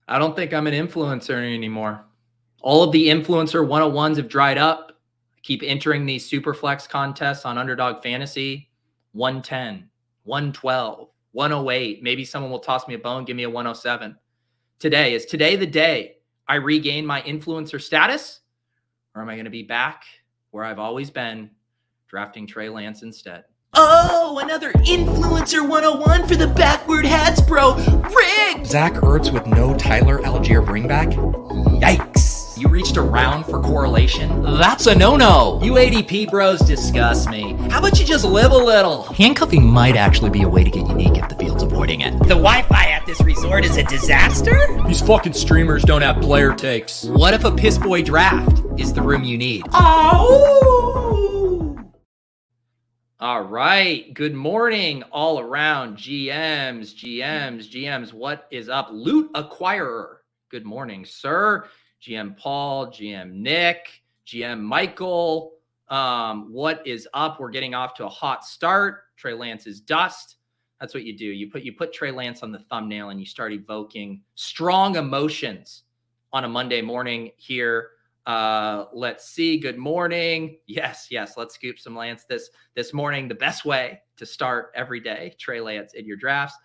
I don't think I'm an influencer anymore. All of the influencer 101s have dried up. I keep entering these Superflex contests on Underdog Fantasy. 110, 112, 108. Maybe someone will toss me a bone, give me a 107. Is today the day I regain my influencer status? Or am I going to be back where I've always been, drafting Trey Lance instead? Oh, another Influencer 101 for the backward hats, bro. Rigged! Zach Ertz with no Tyler Algier bringback? Yikes. You reached around for correlation? That's a no-no. You ADP bros disgust me. How about you just live a little? Handcuffing might actually be a way to get unique if the field's avoiding it. The Wi-Fi at this resort is a disaster? These fucking streamers don't have player takes. What if a piss boy draft is the room you need? Oh! All right. Good morning all around. GMs. What is up? Loot Acquirer. Good morning, sir. GM Paul, GM Nick, GM Michael. What is up? We're getting off to a hot start. Trey Lance is dust. That's what you do. You put Trey Lance on the thumbnail and you start evoking strong emotions on a Monday morning here. Let's see. Good morning. Yes. Let's scoop some Lance this morning. The best way to start every day. Trey Lance in your drafts.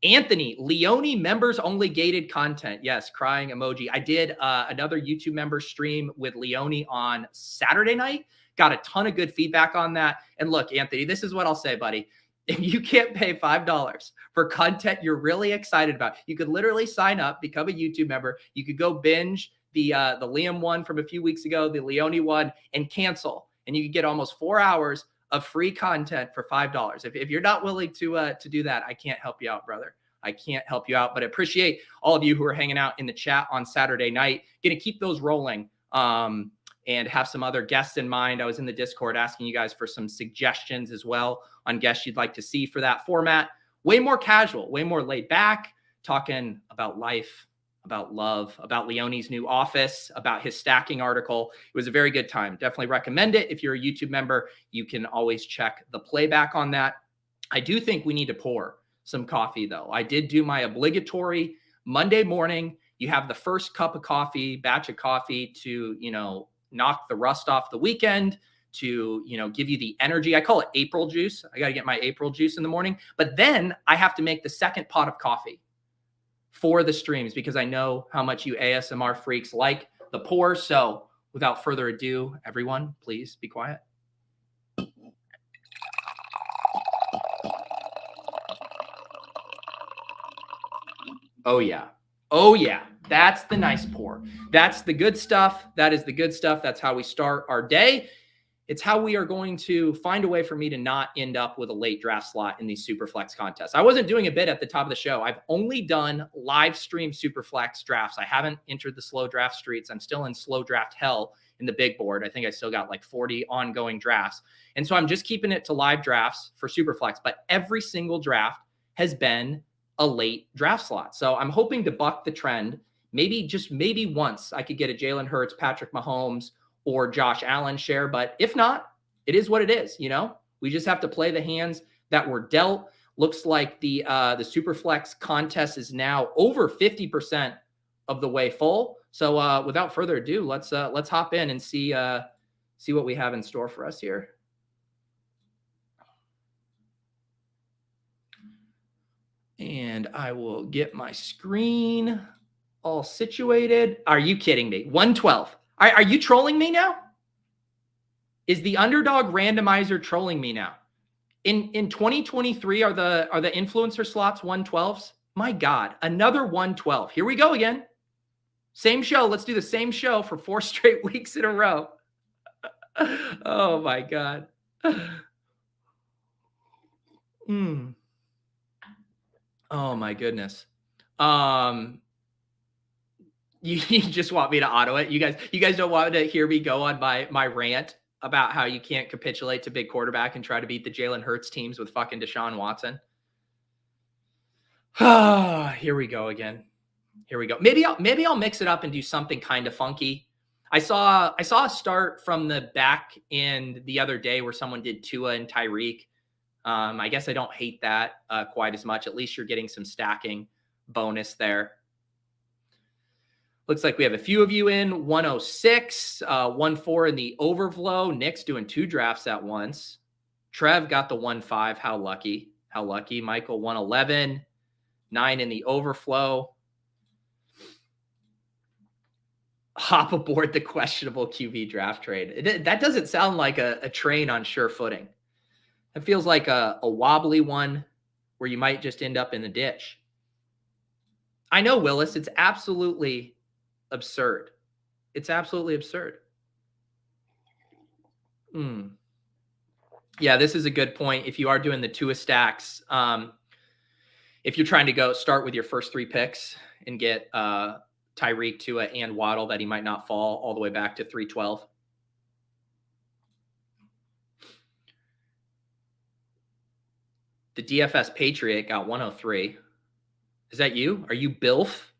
Anthony, Leone members only gated content. Yes, crying emoji. I did another YouTube member stream with Leone on Saturday night. Got a ton of good feedback on that. And look, Anthony, this is what I'll say, buddy. If you can't pay $5 for content you're really excited about, you could literally sign up, become a YouTube member. You could go binge the Liam one from a few weeks ago, the Leone one, and cancel. And you could get almost 4 hours of free content for $5. If you're not willing to do that, I can't help you out, brother. I can't help you out, but I appreciate all of you who are hanging out in the chat on Saturday night. Going to keep those rolling and have some other guests in mind. I was in the Discord asking you guys for some suggestions as well on guests you'd like to see for that format. Way more casual, way more laid back, talking about life, about love, about Leone's new office, about his stacking article. It was a very good time. Definitely recommend it. If you're a YouTube member, you can always check the playback on that. I do think we need to pour some coffee, though. I did do my obligatory Monday morning. You have the first cup of coffee, batch of coffee to, knock the rust off the weekend, to, give you the energy. I call it April juice. I got to get my April juice in the morning. But then I have to make the second pot of coffee for the streams because I know how much you ASMR freaks like the pour. So without further ado, everyone, please be quiet. Oh yeah. That's the nice pour. That's the good stuff. That is the good stuff. That's how we start our day. It's how we are going to find a way for me to not end up with a late draft slot in these Superflex contests. I wasn't doing a bit at the top of the show. I've only done live stream Superflex drafts. I haven't entered the slow draft streets. I'm still in slow draft hell in the big board. I think I still got like 40 ongoing drafts. And so I'm just keeping it to live drafts for Superflex. But every single draft has been a late draft slot. So I'm hoping to buck the trend. Maybe once I could get a Jalen Hurts, Patrick Mahomes, or Josh Allen share. But if not, it is what it is. We just have to play the hands that were dealt. Looks like the Superflex contest is now over 50% of the way full. So without further ado, let's hop in and see what we have in store for us here. And I will get my screen all situated. Are you kidding me? 112. Are you trolling me now? Is the Underdog randomizer trolling me now? In 2023, are the influencer slots 112s? My God, another 112. Here we go again. Same show. Let's do the same show for 4 straight weeks in a row. Oh my God. Oh my goodness. You just want me to auto it. You guys don't want to hear me go on my rant about how you can't capitulate to big quarterback and try to beat the Jalen Hurts teams with fucking Deshaun Watson. Here we go again. Here we go. Maybe I'll mix it up and do something kind of funky. I saw a start from the back end the other day where someone did Tua and Tyreek. I guess I don't hate that quite as much. At least you're getting some stacking bonus there. Looks like we have a few of you in. 106, 1-4 in the overflow. Nick's doing 2 drafts at once. Trev got the 1-5. How lucky. How lucky. Michael, 111. 9 in the overflow. Hop aboard the questionable QB draft trade. That doesn't sound like a train on sure footing. It feels like a wobbly one where you might just end up in the ditch. I know, Willis, it's absolutely absurd. It's absolutely absurd. Yeah, this is a good point. If you are doing the Tua stacks, if you're trying to start with your first 3 picks and get Tyreek, Tua, and Waddle, that he might not fall all the way back to 312. The DFS Patriot got 103. Is that you? Are you BILF?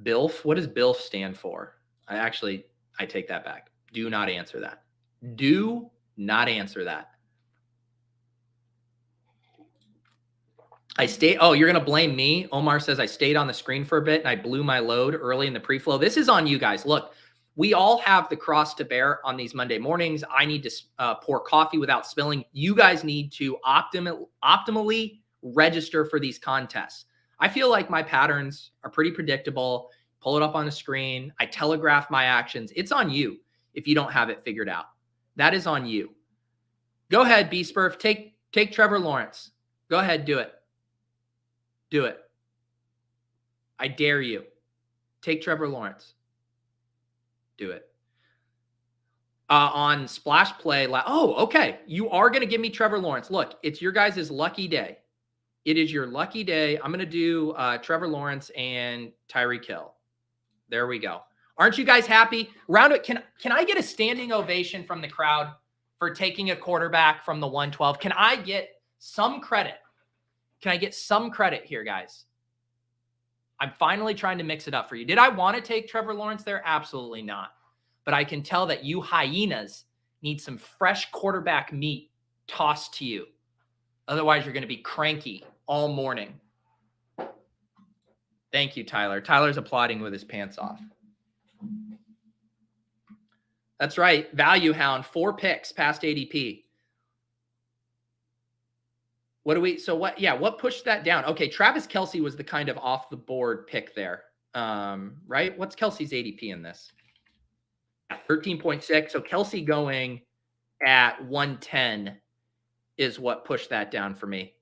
BILF? What does BILF stand for? I take that back. Do not answer that. Do not answer that. Oh, you're going to blame me? Omar says I stayed on the screen for a bit and I blew my load early in the pre-flow. This is on you guys. Look, we all have the cross to bear on these Monday mornings. I need to pour coffee without spilling. You guys need to optimally register for these contests. I feel like my patterns are pretty predictable. Pull it up on the screen. I telegraph my actions. It's on you if you don't have it figured out. That is on you. Go ahead, B-Spurf. Take Trevor Lawrence. Go ahead, do it. Do it. I dare you. Take Trevor Lawrence. Do it. On Splash Play. Okay. You are going to give me Trevor Lawrence. Look, it's your guys' lucky day. It is your lucky day. I'm going to do Trevor Lawrence and Tyreek Hill. There we go. Aren't you guys happy? Round it. Can I get a standing ovation from the crowd for taking a quarterback from the 112? Can I get some credit? Can I get some credit here, guys? I'm finally trying to mix it up for you. Did I want to take Trevor Lawrence there? Absolutely not. But I can tell that you hyenas need some fresh quarterback meat tossed to you. Otherwise, you're going to be cranky all morning. Thank you, Tyler. Tyler's applauding with his pants off. That's right. Value Hound, 4 picks past ADP. What pushed that down? Okay, Travis Kelce was the kind of off the board pick there. Right? What's Kelce's ADP in this? 13.6. So Kelce going at 110 is what pushed that down for me.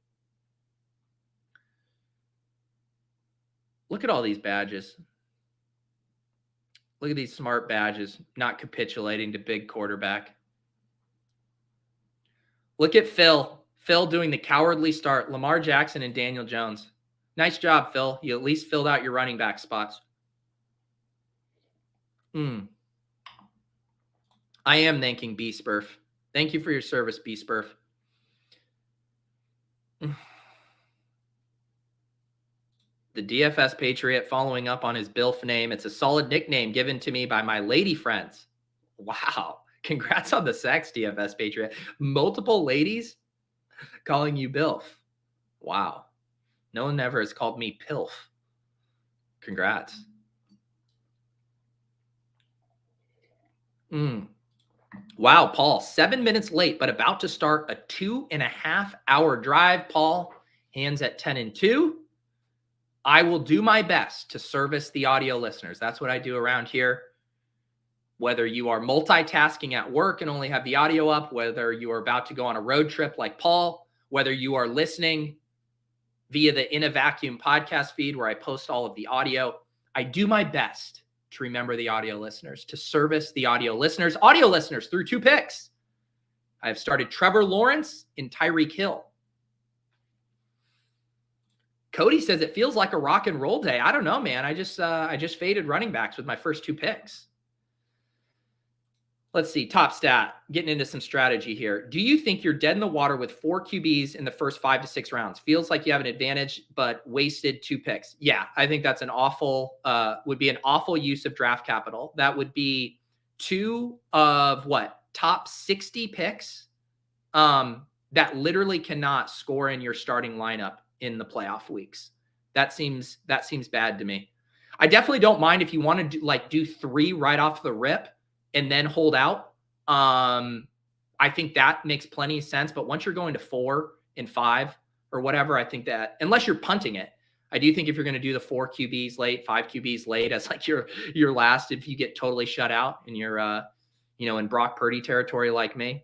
Look at all these badges. Look at these smart badges, not capitulating to big quarterback. Look at Phil. Phil doing the cowardly start. Lamar Jackson and Daniel Jones. Nice job, Phil. You at least filled out your running back spots. I am thanking B-Spurf. Thank you for your service, B-Spurf. The DFS Patriot following up on his BILF name. It's a solid nickname given to me by my lady friends. Wow. Congrats on the sex, DFS Patriot. Multiple ladies calling you BILF. Wow. No one ever has called me PILF. Congrats. Wow, Paul, 7 minutes late, but about to start a 2.5-hour drive. Paul, hands at 10 and 2. I will do my best to service the audio listeners. That's what I do around here. Whether you are multitasking at work and only have the audio up, whether you are about to go on a road trip like Paul, whether you are listening via the In a Vacuum podcast feed where I post all of the audio, I do my best to remember the audio listeners, to service the audio listeners. Audio listeners through 2 picks. I have started Trevor Lawrence and Tyreek Hill. Cody says it feels like a rock and roll day. I don't know, man. I just faded running backs with my first 2 picks. Let's see. Top stat. Getting into some strategy here. Do you think you're dead in the water with 4 QBs in the first 5 to 6 rounds? Feels like you have an advantage, but wasted 2 picks. Yeah, I think that's would be an awful use of draft capital. That would be 2 of top 60 picks that literally cannot score in your starting lineup in the playoff weeks. That seems bad to me. I definitely don't mind if you want to do 3 right off the rip and then hold out. I think that makes plenty of sense. But once you're going to 4 and 5 or whatever, I think that unless you're punting it, I do think if you're going to do the 4 QBs late, 5 QBs late as like your last, if you get totally shut out and you're, in Brock Purdy territory like me.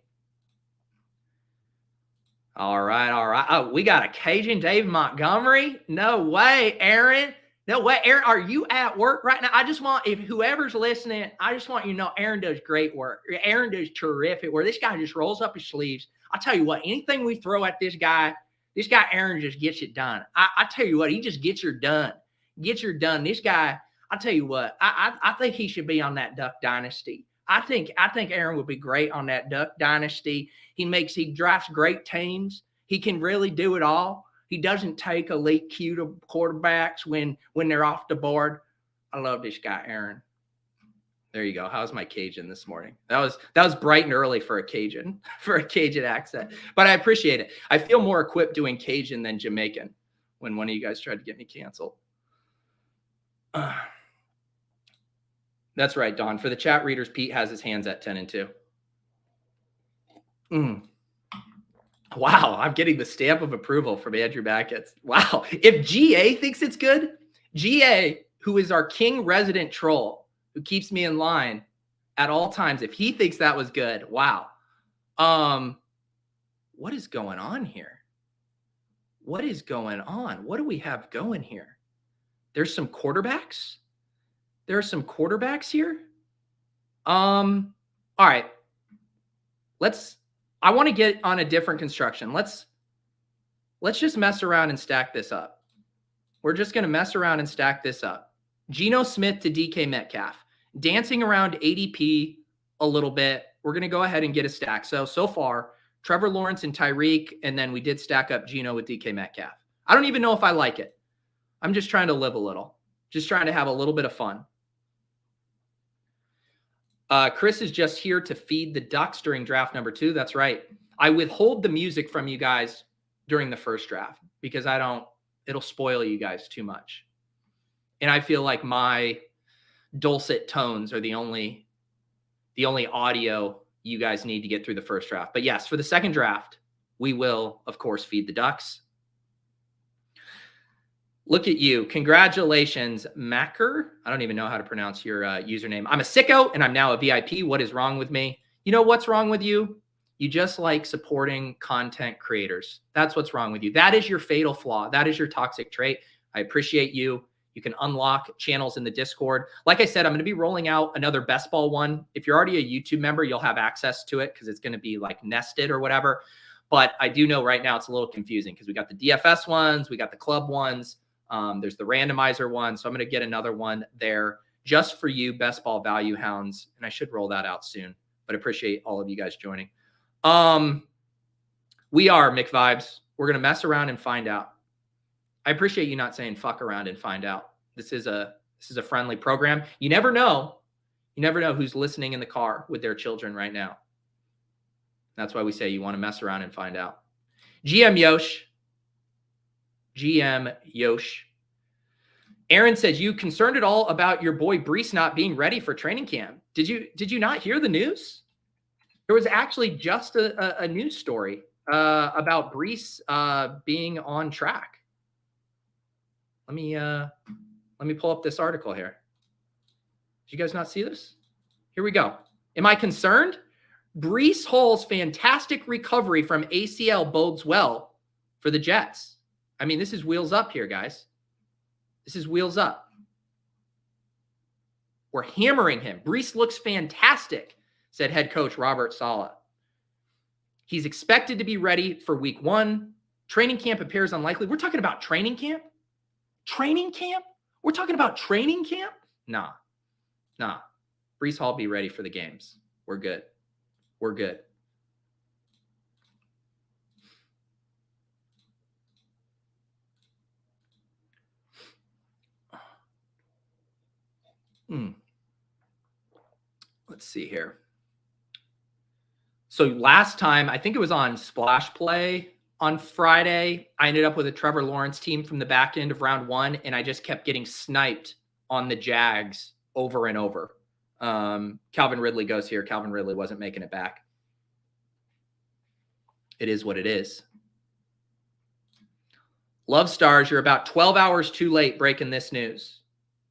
All right. Oh, we got a Cajun Dave Montgomery. No way, Aaron. No way. Aaron, are you at work right now? I just want, if whoever's listening, I just want you to know Aaron does great work. Aaron does terrific work. This guy just rolls up his sleeves. I'll tell you what, anything we throw at this guy Aaron just gets it done. I tell you what, he just gets your done. This guy, I'll tell you what, I think he should be on that Duck Dynasty. I think Aaron would be great on that Duck Dynasty. He drafts great teams. He can really do it all. He doesn't take elite Q quarterbacks when they're off the board. I love this guy, Aaron. There you go. How's my Cajun this morning? That was bright and early for a Cajun accent, but I appreciate it. I feel more equipped doing Cajun than Jamaican when one of you guys tried to get me canceled. That's right, Don. For the chat readers, Pete has his hands at 10 and 2. Wow, I'm getting the stamp of approval from Andrew Backett. Wow. If GA thinks it's good, GA, who is our king resident troll, who keeps me in line at all times, if he thinks that was good, wow. What is going on here? What is going on? What do we have going here? There's some quarterbacks. There are some quarterbacks here. All right. I want to get on a different construction. Let's just mess around and stack this up. We're just going to mess around and stack this up. Geno Smith to DK Metcalf. Dancing around ADP a little bit. We're going to go ahead and get a stack. So far, Trevor Lawrence and Tyreek, and then we did stack up Geno with DK Metcalf. I don't even know if I like it. I'm just trying to live a little. Just trying to have a little bit of fun. Chris is just here to feed the ducks during draft number 2. That's right. I withhold the music from you guys during the first draft because it'll spoil you guys too much. And I feel like my dulcet tones are the only audio you guys need to get through the first draft. But yes, for the second draft, we will, of course, feed the ducks. Look at you. Congratulations, Macker. I don't even know how to pronounce your username. I'm a sicko and I'm now a VIP. What is wrong with me? You know what's wrong with you? You just like supporting content creators. That's what's wrong with you. That is your fatal flaw. That is your toxic trait. I appreciate you. You can unlock channels in the Discord. Like I said, I'm going to be rolling out another Best Ball one. If you're already a YouTube member, you'll have access to it because it's going to be like nested or whatever. But I do know right now it's a little confusing because we got the DFS ones, we got the club ones. There's the randomizer one. So I'm going to get another one there just for you, Best Ball Value Hounds. And I should roll that out soon, but I appreciate all of you guys joining. We are McVibes. We're going to mess around and find out. I appreciate you not saying fuck around and find out. This is a friendly program. You never know. You never know who's listening in the car with their children right now. That's why we say you want to mess around and find out. GM Yosh. Aaron says, you concerned at all about your boy Breece not being ready for training camp? Did you not hear the news? There was actually just a news story about Breece being on track. Let me pull up this article here. Did you guys not see this? Here we go. Am I concerned? Breece Hall's fantastic recovery from ACL bodes well for the Jets. I mean, this is wheels up here, guys. This is wheels up. We're hammering him. Breece looks fantastic, said head coach Robert Saleh. He's expected to be ready for week 1. Training camp appears unlikely. We're talking about training camp? Training camp? We're talking about training camp? Nah. Breece Hall be ready for the games. We're good. Let's see here. So last time, I think it was on Splash Play on Friday, I ended up with a Trevor Lawrence team from the back end of round 1, and I just kept getting sniped on the Jags over and over. Calvin Ridley goes here. Calvin Ridley wasn't making it back. It is what it is. Love Stars, you're about 12 hours too late breaking this news,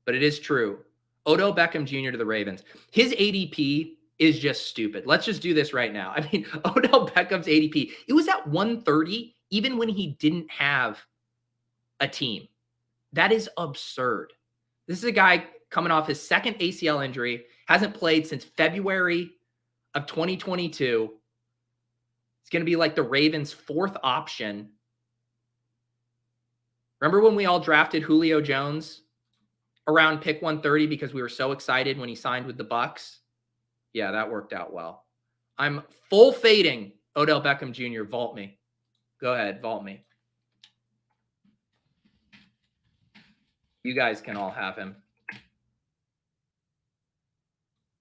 but it is true. Odell Beckham Jr. to the Ravens. His ADP is just stupid. Let's just do this right now. I mean, Odell Beckham's ADP, it was at 130 even when he didn't have a team. That is absurd. This is a guy coming off his second ACL injury, hasn't played since February of 2022. It's going to be like the Ravens' fourth option. Remember when we all drafted Julio Jones around pick 130 because we were so excited when he signed with the Bucs? Yeah, that worked out well. I'm full fading Odell Beckham Jr. Vault me. Go ahead, vault me. You guys can all have him.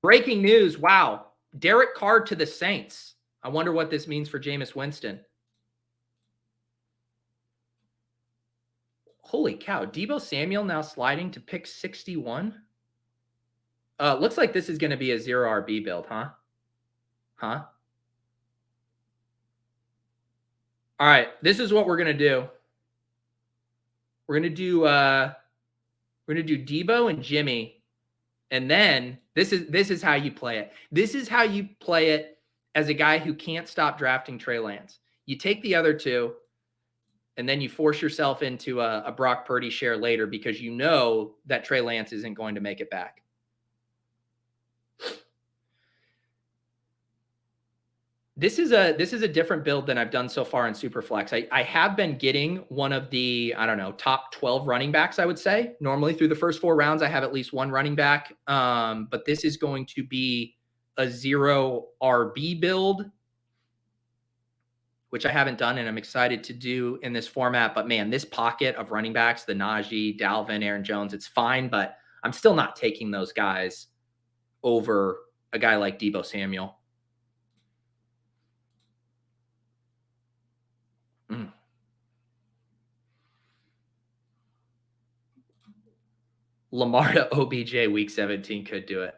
Breaking news. Wow. Derek Carr to the Saints. I wonder what this means for Jameis Winston. Holy cow. Deebo Samuel now sliding to pick 61. Looks like this is going to be a 0 RB build, huh? Huh? All right. This is what we're going to do. We're going to do Deebo and Jimmy. And then this is how you play it. This is how you play it as a guy who can't stop drafting Trey Lance. You take the other two, and then you force yourself into a Brock Purdy share later because you know that Trey Lance isn't going to make it back. This is a different build than I've done so far in Superflex. I have been getting one of the, I don't know, top 12 running backs, I would say. Normally through the first 4 rounds, I have at least one running back. But this is going to be a 0 RB build, which I haven't done and I'm excited to do in this format. But man, this pocket of running backs, the Najee, Dalvin, Aaron Jones, it's fine, but I'm still not taking those guys over a guy like Deebo Samuel. Lamar to OBJ week 17 could do it.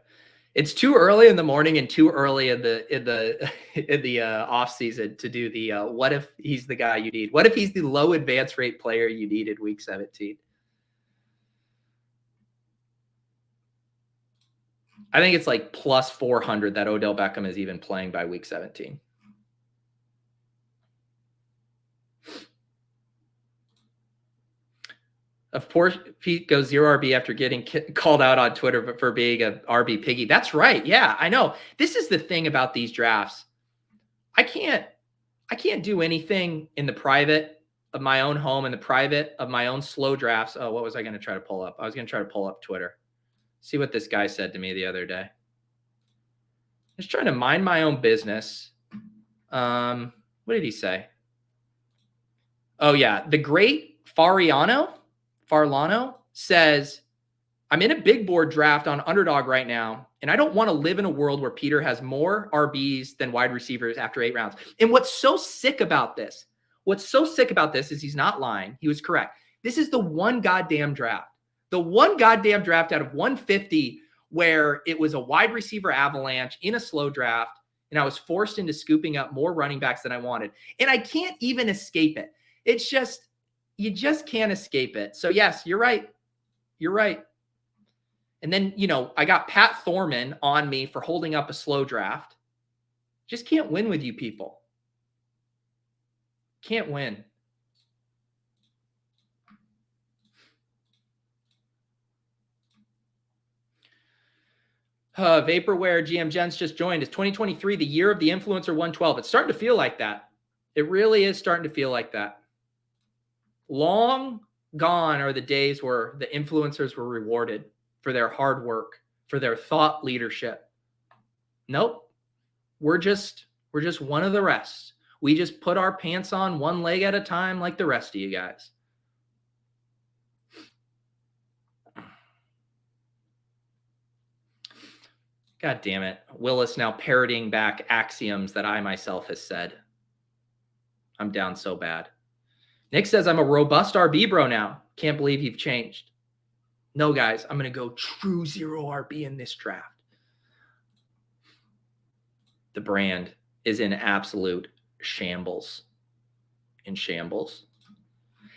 It's too early in the morning and too early in the off season to do the what if he's the guy you need? What if he's the low advance rate player you need in week 17? I think it's like plus 400 that Odell Beckham is even playing by week 17. Of course, Pete goes 0 RB after getting called out on Twitter for being a RB piggy. That's right. Yeah, I know. This is the thing about these drafts. I can't do anything in the private of my own home, in the private of my own slow drafts. Oh, what was I going to try to pull up? I was going to try to pull up Twitter. See what this guy said to me the other day. Just trying to mind my own business. What did he say? Oh, yeah. The great Farlano says, I'm in a big board draft on Underdog right now, and I don't want to live in a world where Peter has more RBs than wide receivers after 8 rounds. And what's so sick about this is he's not lying. He was correct. This is the one goddamn draft out of 150 where it was a wide receiver avalanche in a slow draft, and I was forced into scooping up more running backs than I wanted. And I can't even escape it. It's just, you just can't escape it. So yes, you're right. You're right. And then, I got Pat Thorman on me for holding up a slow draft. Just can't win with you people. Can't win. Vaporware GM Jens just joined. Is 2023 the year of the influencer 112? It's starting to feel like that. It really is starting to feel like that. Long gone are the days where the influencers were rewarded for their hard work, for their thought leadership. Nope. We're just one of the rest. We just put our pants on one leg at a time like the rest of you guys. God damn it. Willis now parroting back axioms that I myself has said. I'm down so bad. Nick says, I'm a robust RB bro now. Can't believe you've changed. No, guys, I'm going to go true 0 RB in this draft. The brand is in absolute shambles. In shambles.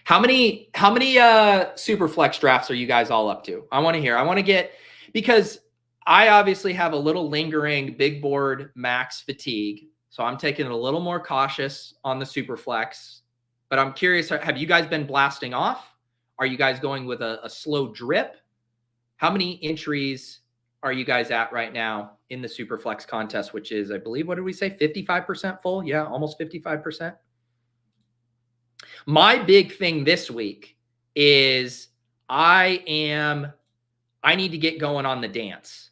How many Superflex drafts are you guys all up to? I want to hear. I want to get, because I obviously have a little lingering big board max fatigue. So I'm taking it a little more cautious on the Superflex. But I'm curious, have you guys been blasting off? Are you guys going with a slow drip? How many entries are you guys at right now in the Superflex contest, which is, I believe, what did we say? 55% full? Yeah, almost 55%. My big thing this week is I need to get going on the dance,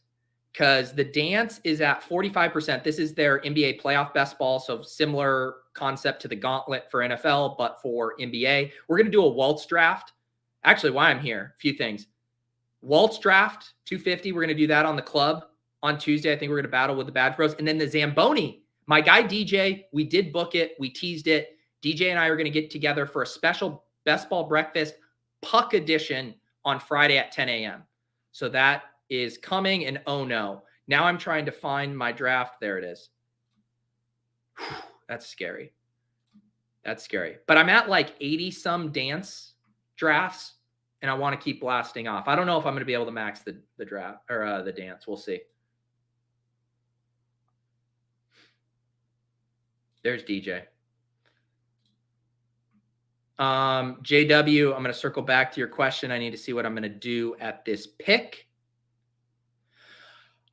because the dance is at 45%. This is their NBA playoff best ball. So similar concept to the gauntlet for NFL, but for NBA. We're going to do a Waltz draft. Actually, why I'm here, a few things. Waltz draft, 250. We're going to do that on the club on Tuesday. I think we're going to battle with the Badge Bros. And then the Zamboni, my guy DJ, we did book it. We teased it. DJ and I are going to get together for a special best ball breakfast puck edition on Friday at 10 a.m. So that is coming. And oh no, now I'm trying to find my draft. There it is. Whew, that's scary. That's scary. But I'm at like 80 some dance drafts, and I want to keep blasting off. I don't know if I'm going to be able to max the draft or the dance. We'll see. There's DJ. JW, I'm going to circle back to your question. I need to see what I'm going to do at this pick.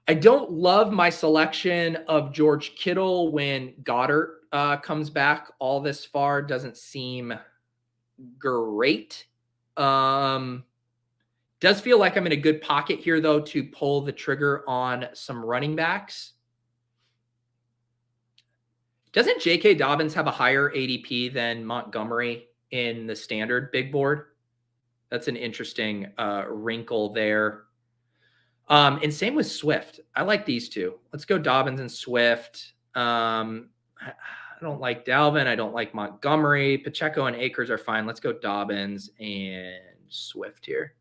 I don't love my selection of George Kittle when Goddard comes back all this far. Doesn't seem great. Does feel like I'm in a good pocket here, though, to pull the trigger on some running backs. Doesn't J.K. Dobbins have a higher ADP than Montgomery in the standard big board? That's an interesting wrinkle there. And same with Swift. I like these two. Let's go Dobbins and Swift. I don't like Dalvin. I don't like Montgomery. Pacheco and Akers are fine. Let's go Dobbins and Swift here.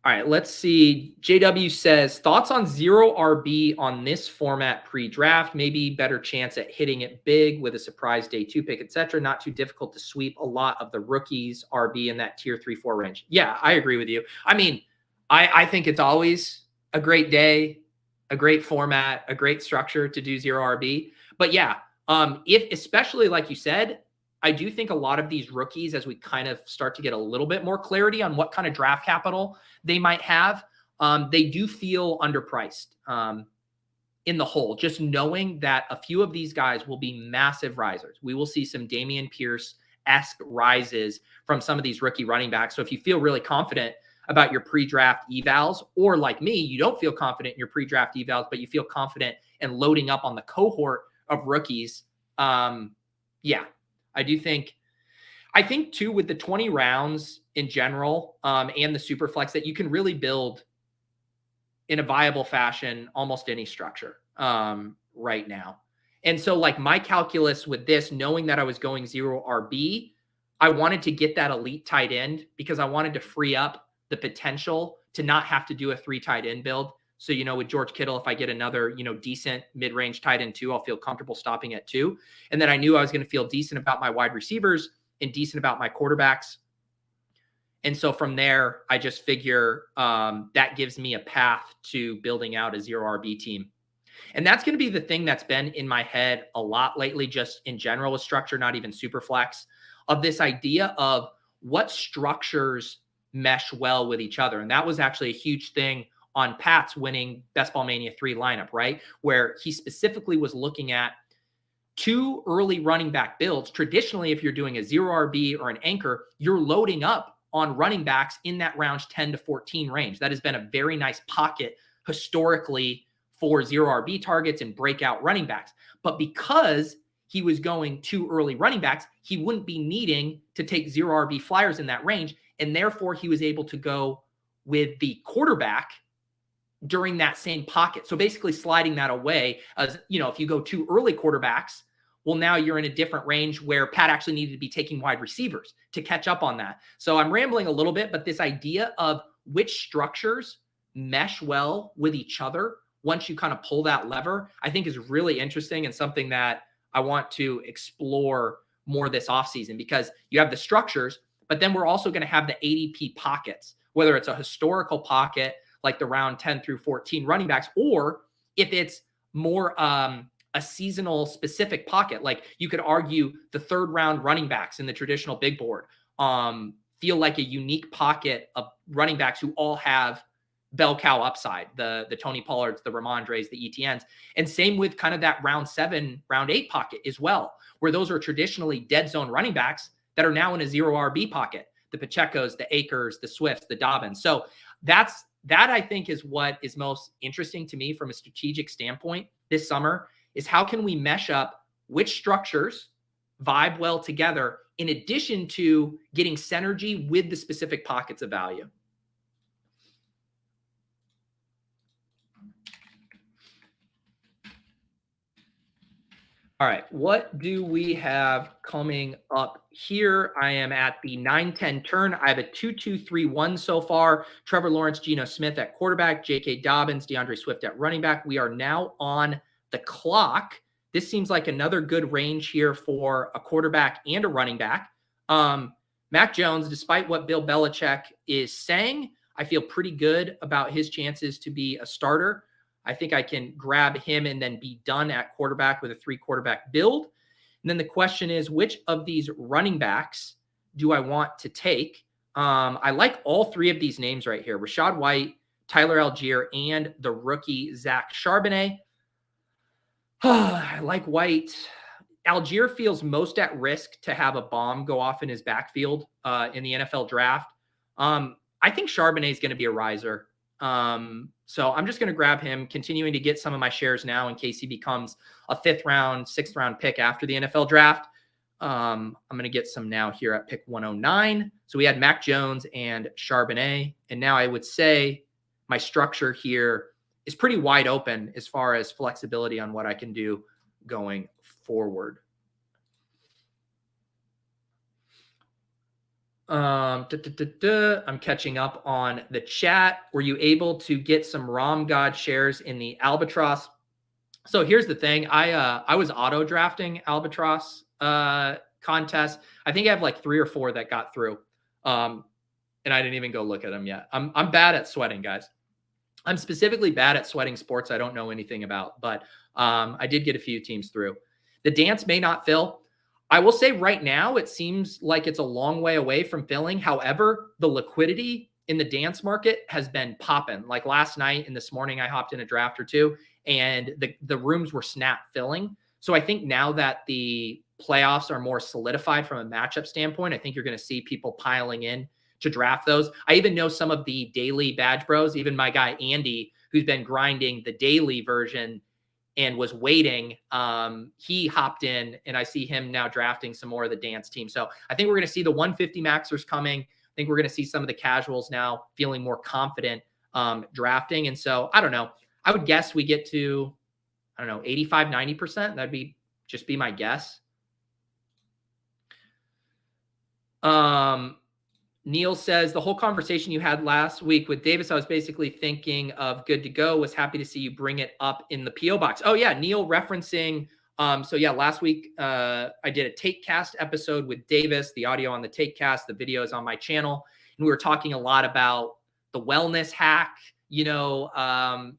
All right, let's see. JW says, thoughts on 0 RB on this format pre-draft? Maybe better chance at hitting it big with a surprise day 2 pick, etc. Not too difficult to sweep a lot of the rookies RB in that tier 3-4 range. Yeah, I agree with you. I mean, I think it's always a great day, a great format, a great structure to do 0 RB. But yeah, if especially like you said, I do think a lot of these rookies, as we kind of start to get a little bit more clarity on what kind of draft capital they might have, they do feel underpriced in the whole, just knowing that a few of these guys will be massive risers. We will see some Dameon Pierce-esque rises from some of these rookie running backs. So if you feel really confident about your pre-draft evals, or like me, you don't feel confident in your pre-draft evals, but you feel confident in loading up on the cohort of rookies, yeah. I think too, with the 20 rounds in general and the Superflex, that you can really build in a viable fashion almost any structure right now. And so like my calculus with this, knowing that I was going 0 RB, I wanted to get that elite tight end because I wanted to free up the potential to not have to do a 3 tight end build. So, with George Kittle, if I get another, decent mid-range tight end 2, I'll feel comfortable stopping at 2. And then I knew I was going to feel decent about my wide receivers and decent about my quarterbacks. And so from there, I just figure that gives me a path to building out a 0 RB team. And that's going to be the thing that's been in my head a lot lately, just in general with structure, not even Superflex, of this idea of what structures mesh well with each other. And that was actually a huge thing on Pat's winning Best Ball Mania 3 lineup, right? Where he specifically was looking at 2 early running back builds. Traditionally, if you're doing a 0 RB or an anchor, you're loading up on running backs in that round 10 to 14 range. That has been a very nice pocket historically for 0 RB targets and breakout running backs. But because he was going 2 early running backs, he wouldn't be needing to take 0 RB flyers in that range. And therefore, he was able to go with the quarterback during that same pocket. So basically sliding that away as, if you go 2 early quarterbacks, Well, now you're in a different range where Pat actually needed to be taking wide receivers to catch up on that. So I'm rambling a little bit, but this idea of which structures mesh well with each other once you kind of pull that lever, I think is really interesting and something that I want to explore more this offseason, because you have the structures, but then we're also going to have the ADP pockets, whether it's a historical pocket like the round 10 through 14 running backs, or if it's more a seasonal specific pocket. Like you could argue the third round running backs in the traditional big board feel like a unique pocket of running backs who all have bell cow upside, the Tony Pollards, the Ramondres, the ETNs. And same with kind of that round 7, round 8 pocket as well, where those are traditionally dead zone running backs that are now in a 0 RB pocket, the Pachecos, the Akers, the Swifts, the Dobbins. So that I think is what is most interesting to me from a strategic standpoint this summer, is how can we mesh up which structures vibe well together in addition to getting synergy with the specific pockets of value. All right, what do we have coming up here? I am at the 9-10 turn. I have a 2-2-3-1 so far. Trevor Lawrence, Geno Smith at quarterback, J.K. Dobbins, DeAndre Swift at running back. We are now on the clock. This seems like another good range here for a quarterback and a running back. Mac Jones, despite what Bill Belichick is saying, I feel pretty good about his chances to be a starter. I think I can grab him and then be done at quarterback with a 3-quarterback build. And then the question is, which of these running backs do I want to take? I like all 3 of these names right here: Rachaad White, Tyler Algier, and the rookie Zach Charbonnet. I like White. Algier feels most at risk to have a bomb go off in his backfield in the NFL draft. I think Charbonnet is going to be a riser. So I'm just going to grab him, continuing to get some of my shares now in case he becomes a 5th round, 6th round pick after the NFL draft. I'm going to get some now here at pick 109. So we had Mac Jones and Charbonnet. And now I would say my structure here is pretty wide open as far as flexibility on what I can do going forward. I'm catching up on the chat. Were you able to get some Rom God shares in the Albatross? So here's the thing. I was auto drafting Albatross contest. I think I have like 3 or 4 that got through. And I didn't even go look at them yet. I'm bad at sweating, guys. I'm specifically bad at sweating sports I don't know anything about, but I did get a few teams through. The dance may not fill. I will say right now, it seems like it's a long way away from filling. However, the liquidity in the dance market has been popping. Like last night and this morning, I hopped in a draft or 2 and the rooms were snap filling. So I think now that the playoffs are more solidified from a matchup standpoint, I think you're going to see people piling in to draft those. I even know some of the daily badge bros, even my guy Andy, who's been grinding the daily version and was waiting. He hopped in, and I see him now drafting some more of the dance team. So I think we're going to see the 150 maxers coming. I think we're going to see some of the casuals now feeling more confident drafting. And so I don't know. I would guess we get to, 85, 90%. That'd be my guess. Neil says, the whole conversation you had last week with Davis, I was basically thinking of good to go. Was happy to see you bring it up in the PO box. Oh yeah. Neil referencing. So yeah, last week I did a TakeCast episode with Davis, the audio on the TakeCast, the video is on my channel. And we were talking a lot about the wellness hack,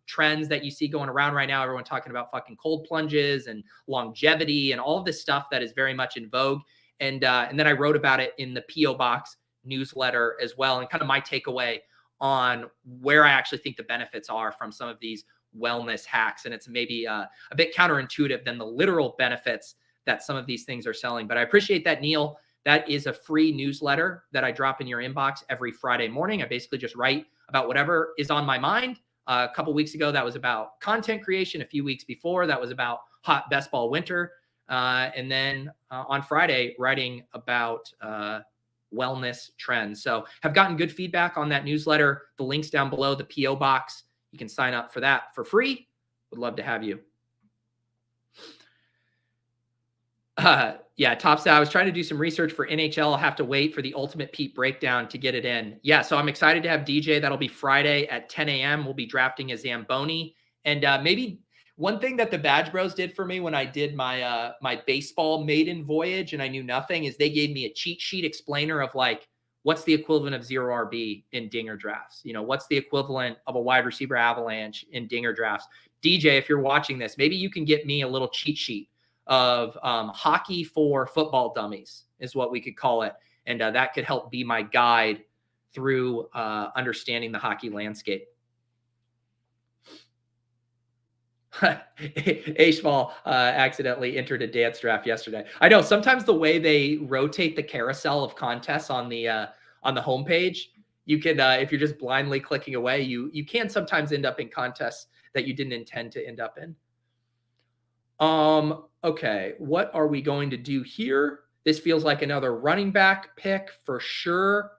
trends that you see going around right now. Everyone talking about fucking cold plunges and longevity and all of this stuff that is very much in vogue. And then I wrote about it in the PO box newsletter as well, and kind of my takeaway on where I actually think the benefits are from some of these wellness hacks. And it's maybe a bit counterintuitive than the literal benefits that some of these things are selling. But I appreciate that, Neil. That is a free newsletter that I drop in your inbox every Friday morning. I basically just write about whatever is on my mind. A couple weeks ago, that was about content creation. A few weeks before, that was about hot best ball winter. And then on Friday, writing about wellness trends. So have gotten good feedback on that newsletter. The link's down below, the PO box. You can sign up for that for free. Would love to have you. Yeah, Tops. I was trying to do some research for NHL. I'll have to wait for the Ultimate Pete breakdown to get it in. Yeah, so I'm excited to have DJ. That'll be Friday at 10 a.m. We'll be drafting a Zamboni. And maybe one thing that the Badge Bros did for me when I did my my baseball maiden voyage and I knew nothing is they gave me a cheat sheet explainer of like, what's the equivalent of 0 RB in dinger drafts? You know, what's the equivalent of a wide receiver avalanche in dinger drafts? DJ, if you're watching this, maybe you can get me a little cheat sheet of hockey for football dummies is what we could call it. And that could help be my guide through understanding the hockey landscape. Ashball accidentally entered a dance draft yesterday. I know sometimes the way they rotate the carousel of contests on the homepage, you can if you're just blindly clicking away, you can sometimes end up in contests that you didn't intend to end up in. Okay, what are we going to do here? This feels like another running back pick for sure.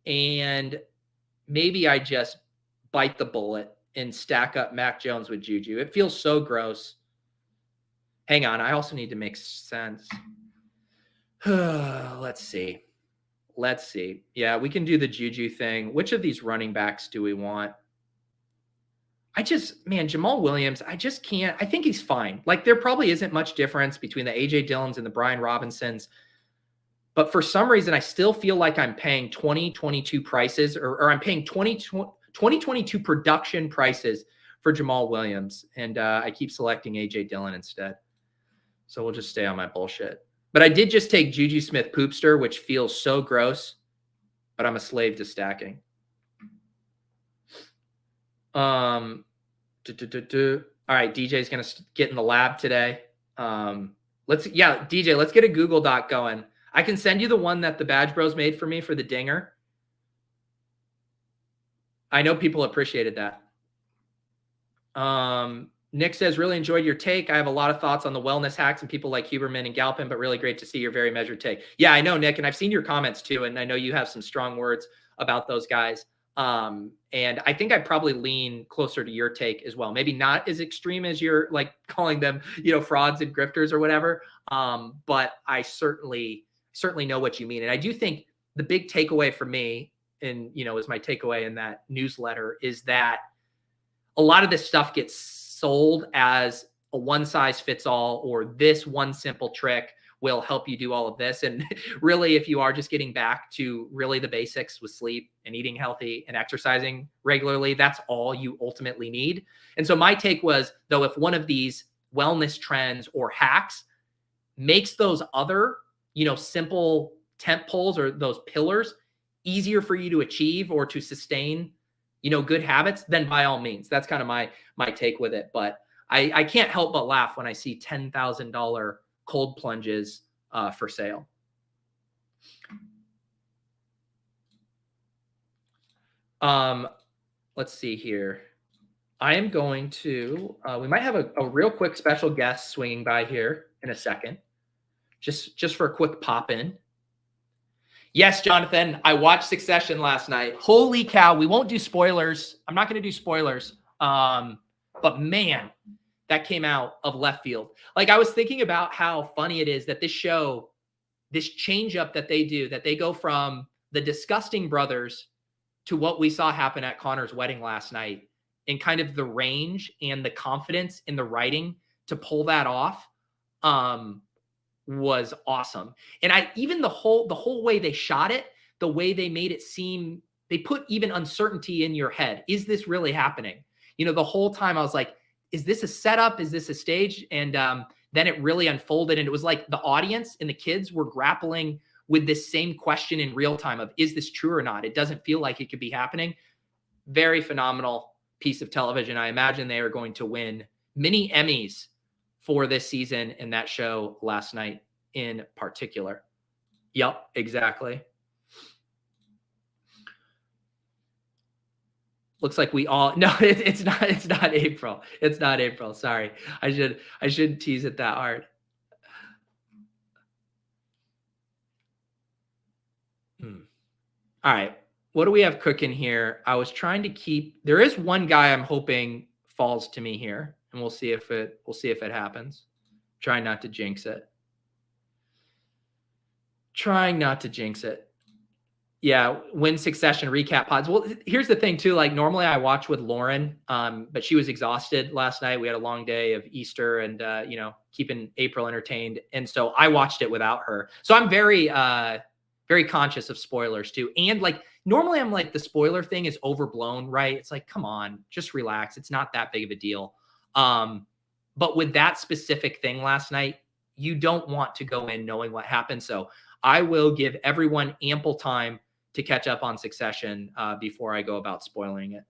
And maybe I just bite the bullet and stack up Mac Jones with Juju. It feels so gross. Hang on, I also need to make sense. Let's see. Yeah, we can do the Juju thing. Which of these running backs do we want? Jamal Williams, I just can't. I think he's fine. Like, there probably isn't much difference between the A.J. Dillons and the Brian Robinsons. But for some reason, I still feel like I'm paying 2022 prices, or I'm paying 2022 production prices for Jamal Williams. And I keep selecting A.J. Dillon instead. So we'll just stay on my bullshit. But I did just take Juju Smith-Poopster, which feels so gross. But I'm a slave to stacking. All right, DJ's going to get in the lab today. DJ, let's get a Google Doc going. I can send you the one that the Badge Bros made for me for the dinger. I know people appreciated that. Nick says, really enjoyed your take. I have a lot of thoughts on the wellness hacks and people like Huberman and Galpin, but really great to see your very measured take. Yeah, I know, Nick, and I've seen your comments too, and I know you have some strong words about those guys. And I think I'd probably lean closer to your take as well. Maybe not as extreme as you're like calling them, frauds and grifters or whatever. But I certainly know what you mean. And I do think the big takeaway for me, and, is my takeaway in that newsletter, is that a lot of this stuff gets sold as a one size fits all, or this one simple trick will help you do all of this. And really, if you are just getting back to really the basics with sleep and eating healthy and exercising regularly, that's all you ultimately need. And so my take was, though, if one of these wellness trends or hacks makes those other, simple tent poles or those pillars easier for you to achieve or to sustain, good habits, then by all means, that's kind of my take with it. But I can't help but laugh when I see $10,000 cold plunges for sale. Let's see here. I am going to, we might have a real quick special guest swinging by here in a second, just for a quick pop in. Yes, Jonathan, I watched Succession last night. Holy cow. We won't do spoilers. I'm not going to do spoilers. But man, that came out of left field. Like, I was thinking about how funny it is that this show, this change up that they do, that they go from the disgusting brothers to what we saw happen at Connor's wedding last night, and kind of the range and the confidence in the writing to pull that off was awesome. And even the whole way they shot it, the way they made it seem, they put even uncertainty in your head. Is this really happening? The whole time I was like, is this a setup? Is this a stage? And then it really unfolded. And it was like the audience and the kids were grappling with this same question in real time of, is this true or not? It doesn't feel like it could be happening. Very phenomenal piece of television. I imagine they are going to win many Emmys for this season and that show last night in particular. Yep, exactly. Looks like we all, no, it's not April. It's not April. Sorry. I shouldn't tease it that hard. All right. What do we have cooking here? I was trying to keep, there is one guy I'm hoping falls to me here, and we'll see if it happens. Try not to jinx it. Trying not to jinx it. Yeah, win succession recap pods. Well, here's the thing too. Like normally I watch with Lauren, but she was exhausted last night. We had a long day of Easter and keeping April entertained, and so I watched it without her. So I'm very, very conscious of spoilers too. And like normally I'm like the spoiler thing is overblown, right? It's like come on, just relax. It's not that big of a deal. But with that specific thing last night, you don't want to go in knowing what happened. So I will give everyone ample time to catch up on Succession before I go about spoiling it.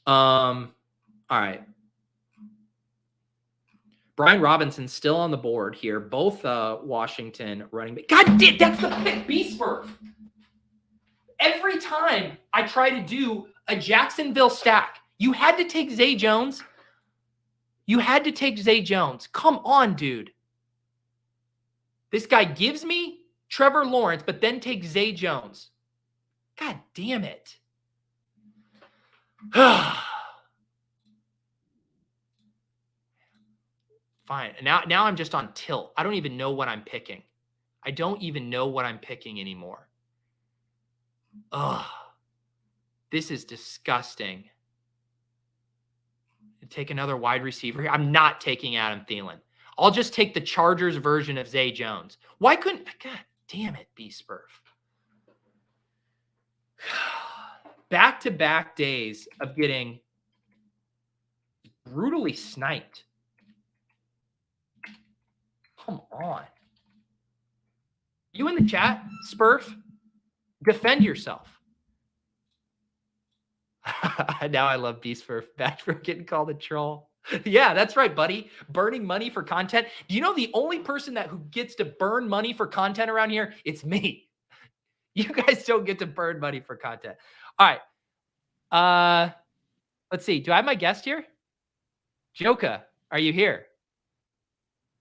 All right. Brian Robinson's still on the board here. Both Washington running back. God damn, that's the pick, B-Spurf. Every time I try to do a Jacksonville stack, you had to take Zay Jones. You had to take Zay Jones. Come on, dude. This guy gives me Trevor Lawrence, but then takes Zay Jones. God damn it. Fine. Now I'm just on tilt. I don't even know what I'm picking. I don't even know what I'm picking anymore. Ugh. This is disgusting. Take another wide receiver here. I'm not taking Adam Thielen. I'll just take the Chargers version of Zay Jones. Why couldn't... God damn it, B-Spurf. Back-to-back days of getting brutally sniped. Come on. You in the chat, Spurf? Defend yourself. Now I love B-Spurf. Back for getting called a troll. Yeah, that's right, buddy. Burning money for content. Do you know the only person who gets to burn money for content around here? It's me. You guys don't get to burn money for content. All right. Let's see. Do I have my guest here? Jokah, are you here?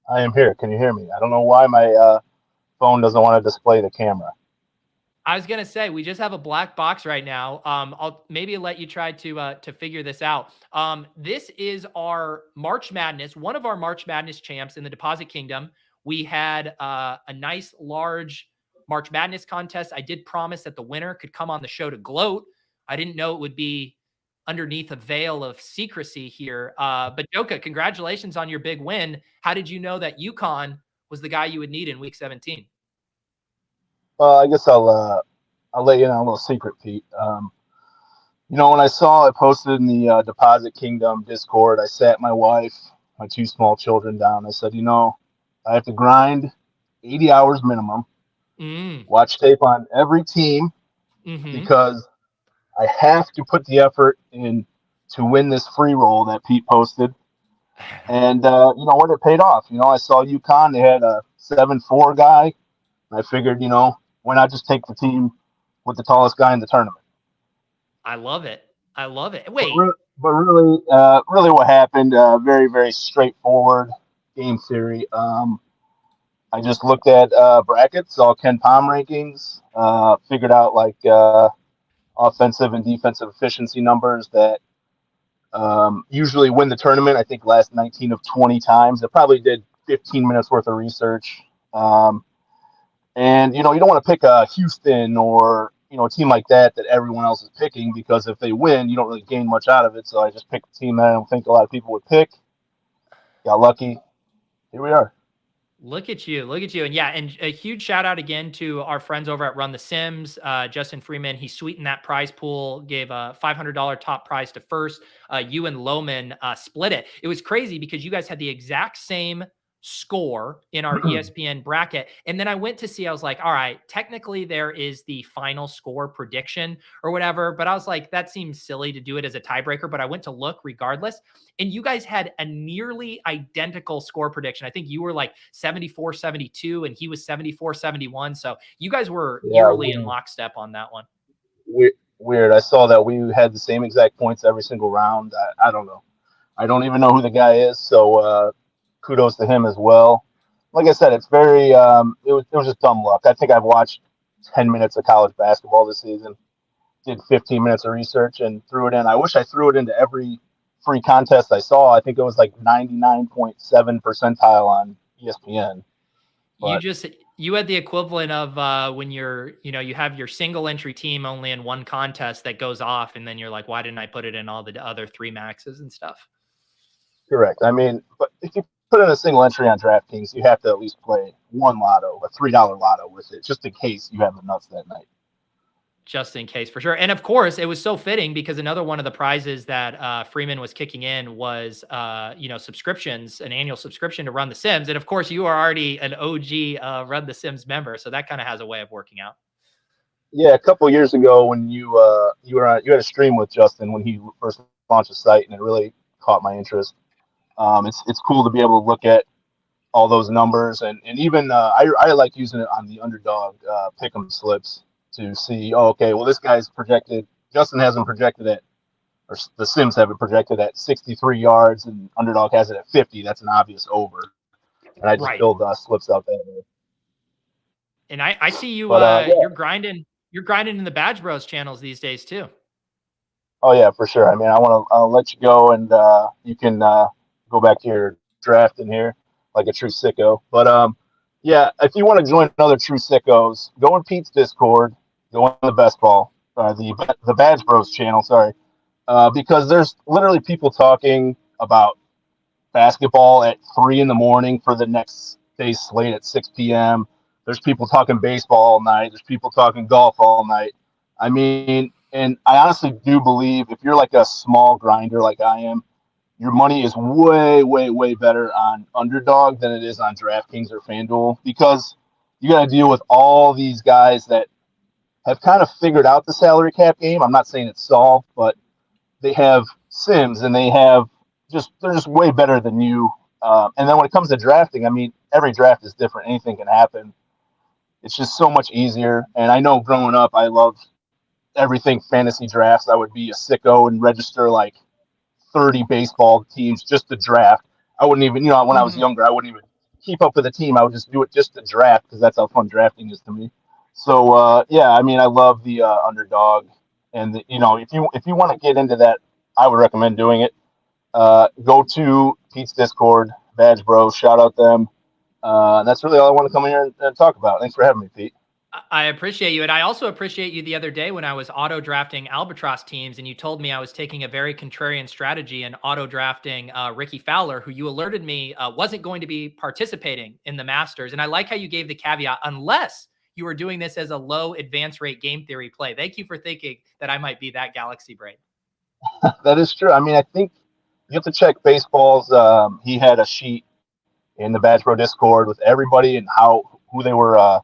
I am here. Can you hear me? I don't know why my phone doesn't want to display the camera. I was going to say, we just have a black box right now. I'll maybe let you try to figure this out. This is our March Madness, one of our March Madness champs in the Deposit Kingdom. We had a nice, large March Madness contest. I did promise that the winner could come on the show to gloat. I didn't know it would be underneath a veil of secrecy here. But Jokah, congratulations on your big win. How did you know that UConn was the guy you would need in Week 17? I guess I'll let you in on a little secret, Pete. When I saw it posted in the Deposit Kingdom Discord, I sat my wife, my two small children down. I said, I have to grind 80 hours minimum, watch tape on every team, because I have to put the effort in to win this free roll that Pete posted. And, when it paid off, I saw UConn, they had a 7-4 guy. I figured, why not just take the team with the tallest guy in the tournament? I love it. I love it. Wait. But really what happened, very, very straightforward game theory. I just looked at brackets, saw Ken Palm rankings, figured out offensive and defensive efficiency numbers that usually win the tournament. I think last 19 of 20 times. I probably did 15 minutes worth of research. And, you don't want to pick a Houston or, a team like that everyone else is picking, because if they win, you don't really gain much out of it. So I just picked a team that I don't think a lot of people would pick. Got lucky. Here we are. Look at you. Look at you. And yeah, and a huge shout out again to our friends over at Run the Sims. Justin Freeman, he sweetened that prize pool, gave a $500 top prize to first. You and Lohman split it. It was crazy because you guys had the exact same score in our ESPN bracket. And then I went to see, I was like, all right, technically there is the final score prediction or whatever, but I was like, that seems silly to do it as a tiebreaker, but I went to look regardless. And you guys had a nearly identical score prediction. I think you were like 74-72 and he was 74-71. So you guys were nearly in lockstep on that one. Weird. I saw that we had the same exact points every single round. I don't know. I don't even know who the guy is. So, kudos to him as well. Like I said, it's very, it was just dumb luck. I think I've watched 10 minutes of college basketball this season, did 15 minutes of research and threw it in. I wish I threw it into every free contest I saw. I think it was like 99.7 percentile on ESPN. You But just you had the equivalent of when you have your single entry team only in one contest that goes off, and then you're like, why didn't I put it in all the other 3 maxes and stuff? correct. I mean, but if you put in a single entry on DraftKings, you have to at least play one lotto, a $3 lotto with it, just in case you have the nuts that night. Just in case, for sure. And of course, it was so fitting because another one of the prizes that Freeman was kicking in was, subscriptions, an annual subscription to Run the Sims. And of course, you are already an OG Run the Sims member, so that kind of has a way of working out. Yeah, a couple of years ago when you had a stream with Justin when he first launched the site, and it really caught my interest. It's cool to be able to look at all those numbers, and even I like using it on the Underdog pick'em slips to see, oh, okay, well, this guy's projected. Justin has him projected at, or the Sims have it projected at 63 yards, and Underdog has it at 50. That's an obvious over, and I just Right. build slips out that way. And I see you, But yeah. you're grinding in the Badge Bros channels these days too. Oh yeah, for sure. I mean, I'll let you go, and you can go back to your drafting here like a true sicko. But yeah, if you want to join other true sickos, go in Pete's Discord, go on the Best Ball, the Badge Bros channel. Sorry, because there's literally people talking about basketball at 3 a.m. for the next day's slate at 6 p.m. There's people talking baseball all night. There's people talking golf all night. I mean, and I honestly do believe if you're like a small grinder like I am, your money is way, way, way better on Underdog than it is on DraftKings or FanDuel, because you got to deal with all these guys that have kind of figured out the salary cap game. I'm not saying it's solved, but they have Sims and they're just way better than you. And then when it comes to drafting, I mean, every draft is different. Anything can happen. It's just so much easier. And I know growing up, I loved everything fantasy drafts. I would be a sicko and register like 30 baseball teams just to draft. I wouldn't even, when I was younger, I wouldn't even keep up with the team. I would just do it just to draft because that's how fun drafting is to me. So yeah, I mean, I love the Underdog, and if you want to get into that, I would recommend doing it. Go to Pete's Discord, Badge Bros, shout out them. That's really all I want to come here and talk about. Thanks for having me, Pete. I appreciate you. And I also appreciate you the other day when I was auto drafting Albatross teams and you told me I was taking a very contrarian strategy and auto drafting Ricky Fowler, who you alerted me wasn't going to be participating in the Masters. And I like how you gave the caveat, unless you were doing this as a low advance rate game theory play. Thank you for thinking that I might be that galaxy brain. That is true. I mean, I think you have to check Baseball's. He had a sheet in the Badge Bro Discord with everybody and who they were,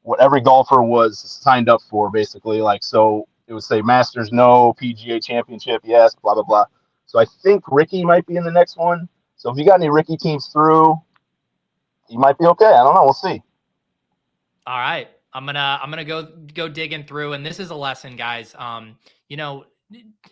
what every golfer was signed up for, basically. Like, so it would say Masters no, PGA Championship yes, blah blah blah. So I think Ricky might be in the next one. So if you got any Ricky teams through, you might be okay. I don't know. We'll see. All right. I'm gonna go digging through, and this is a lesson, guys.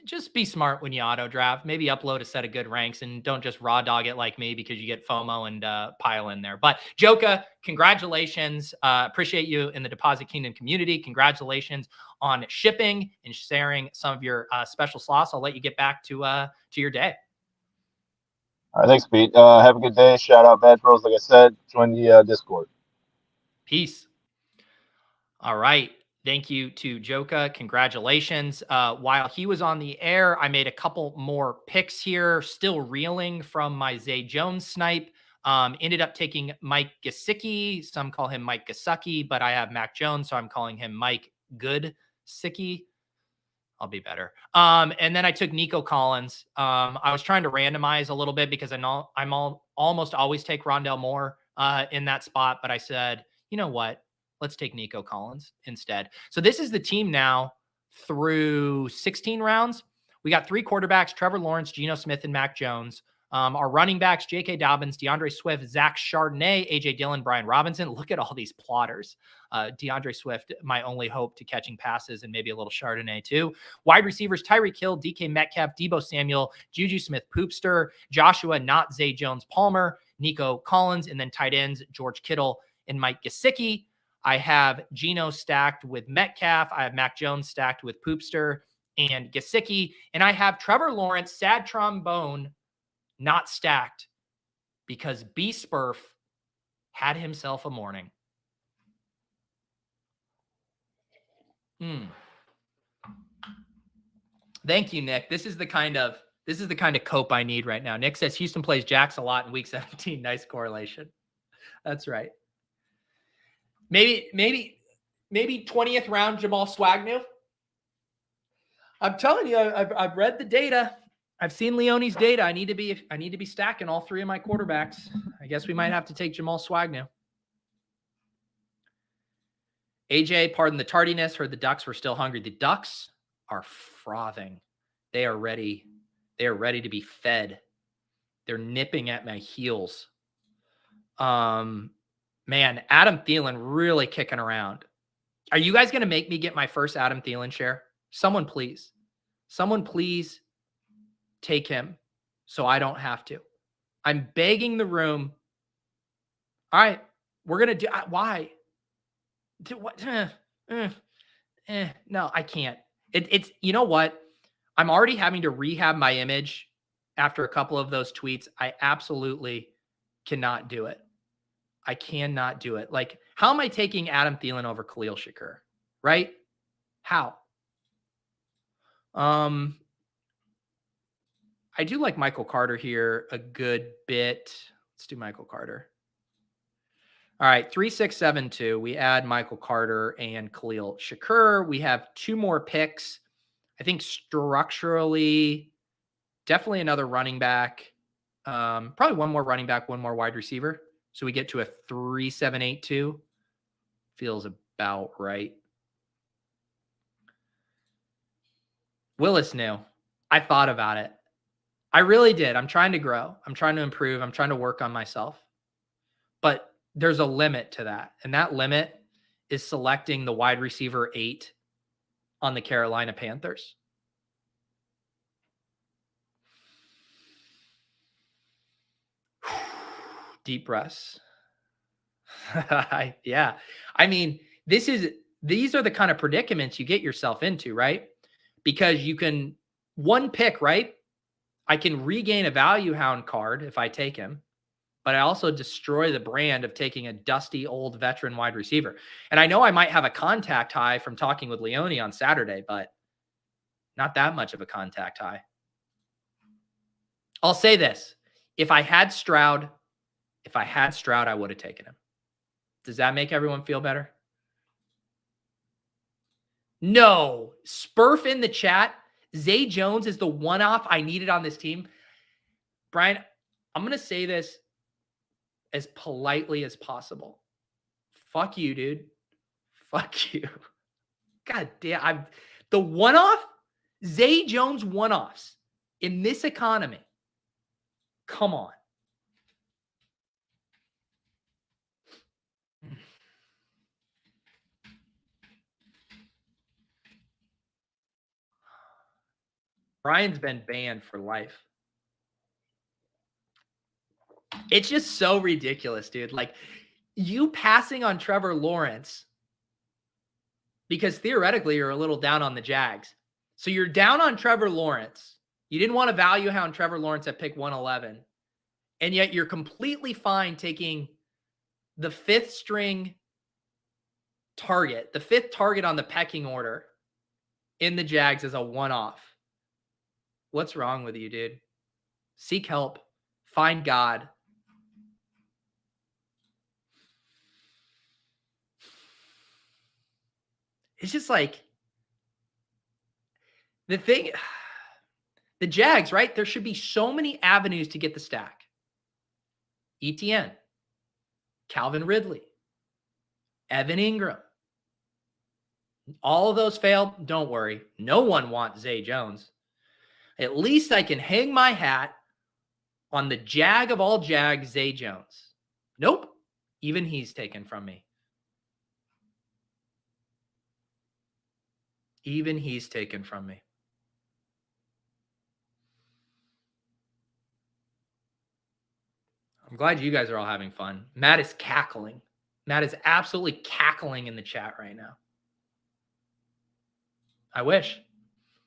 Just be smart when you auto draft. Maybe upload a set of good ranks and don't just raw dog it like me because you get FOMO and pile in there. But Jokah, congratulations. Appreciate you in the Deposit Kingdom community. Congratulations on shipping and sharing some of your special sauce. I'll let you get back to your day. All right, thanks, Pete. Have a good day. Shout out Badge Bros. Like I said, join the Discord. Peace. All right. Thank you to Jokah. Congratulations. While he was on the air, I made a couple more picks here, still reeling from my Zay Jones snipe. Ended up taking Mike Gesicki. Some call him Mike Gesicki, but I have Mac Jones, so I'm calling him Mike Good-Sicki. I'll be better. And then I took Nico Collins. I was trying to randomize a little bit because I'm almost always take Rondell Moore in that spot, but I said, you know what? Let's take Nico Collins instead. So this is the team now through 16 rounds. We got 3 quarterbacks, Trevor Lawrence, Geno Smith, and Mac Jones. Our running backs, J.K. Dobbins, DeAndre Swift, Zach Charbonnet, A.J. Dillon, Brian Robinson. Look at all these plotters. DeAndre Swift, my only hope to catching passes, and maybe a little Chardonnay too. Wide receivers, Tyreek Hill, DK Metcalf, Deebo Samuel, Juju Smith-Poopster, Joshua, not Zay Jones-Palmer, Nico Collins, and then tight ends, George Kittle and Mike Gesicki. I have Geno stacked with Metcalf. I have Mac Jones stacked with Poopster and Gesicki. And I have Trevor Lawrence, sad trombone, not stacked because B-Spurf had himself a morning. Thank you, Nick. This is the kind of cope I need right now. Nick says Houston plays Jags a lot in week 17. Nice correlation. That's right. Maybe 20th round Jamal Swagnew. I'm telling you, I've read the data. I've seen Leone's data. I need to be stacking all three of my quarterbacks. I guess we might have to take Jamal Swagnew. AJ, pardon the tardiness. Heard the Ducks were still hungry. The Ducks are frothing. They are ready. They are ready to be fed. They're nipping at my heels. Man, Adam Thielen really kicking around. Are you guys going to make me get my first Adam Thielen share? Someone please take him so I don't have to. I'm begging the room. All right, we're going to do why? What? No, I can't. It's you know what? I'm already having to rehab my image after a couple of those tweets. I absolutely cannot do it. I cannot do it. Like, how am I taking Adam Thielen over Khalil Shakur? Right? How? I do like Michael Carter here a good bit. Let's do Michael Carter. All right, 3672. We add Michael Carter and Khalil Shakur. We have two more picks. I think structurally, definitely another running back. Probably one more running back, one more wide receiver. So we get to a 3782. Feels about right. Willis knew. I thought about it. I really did. I'm trying to grow. I'm trying to improve. I'm trying to work on myself. But there's a limit to that. And that limit is selecting the wide receiver 8 on the Carolina Panthers. Deep breaths. Yeah. I mean, these are the kind of predicaments you get yourself into, right? Because you can one pick, right? I can regain a value hound card if I take him, but I also destroy the brand of taking a dusty old veteran wide receiver. And I know I might have a contact high from talking with Leone on Saturday, but not that much of a contact high. I'll say this. If I had Stroud, I would have taken him. Does that make everyone feel better? No. Spurf in the chat. Zay Jones is the one-off I needed on this team. Brian, I'm going to say this as politely as possible. Fuck you, dude. Fuck you. God damn. The one-off, Zay Jones one-offs in this economy. Come on. Brian's been banned for life. It's just so ridiculous, dude. Like, you passing on Trevor Lawrence because theoretically you're a little down on the Jags. So you're down on Trevor Lawrence. You didn't want to value hound Trevor Lawrence at pick 111. And yet you're completely fine taking the fifth string target, the fifth target on the pecking order in the Jags as a one-off. What's wrong with you, dude? Seek help. Find God. It's just like the thing, the Jags, right? There should be so many avenues to get the stack. ETN, Calvin Ridley, Evan Ingram. All of those failed. Don't worry. No one wants Zay Jones. At least I can hang my hat on the Jag of all Jags, Zay Jones. Nope. Even he's taken from me. Even he's taken from me. I'm glad you guys are all having fun. Matt is cackling. Matt is absolutely cackling in the chat right now. I wish.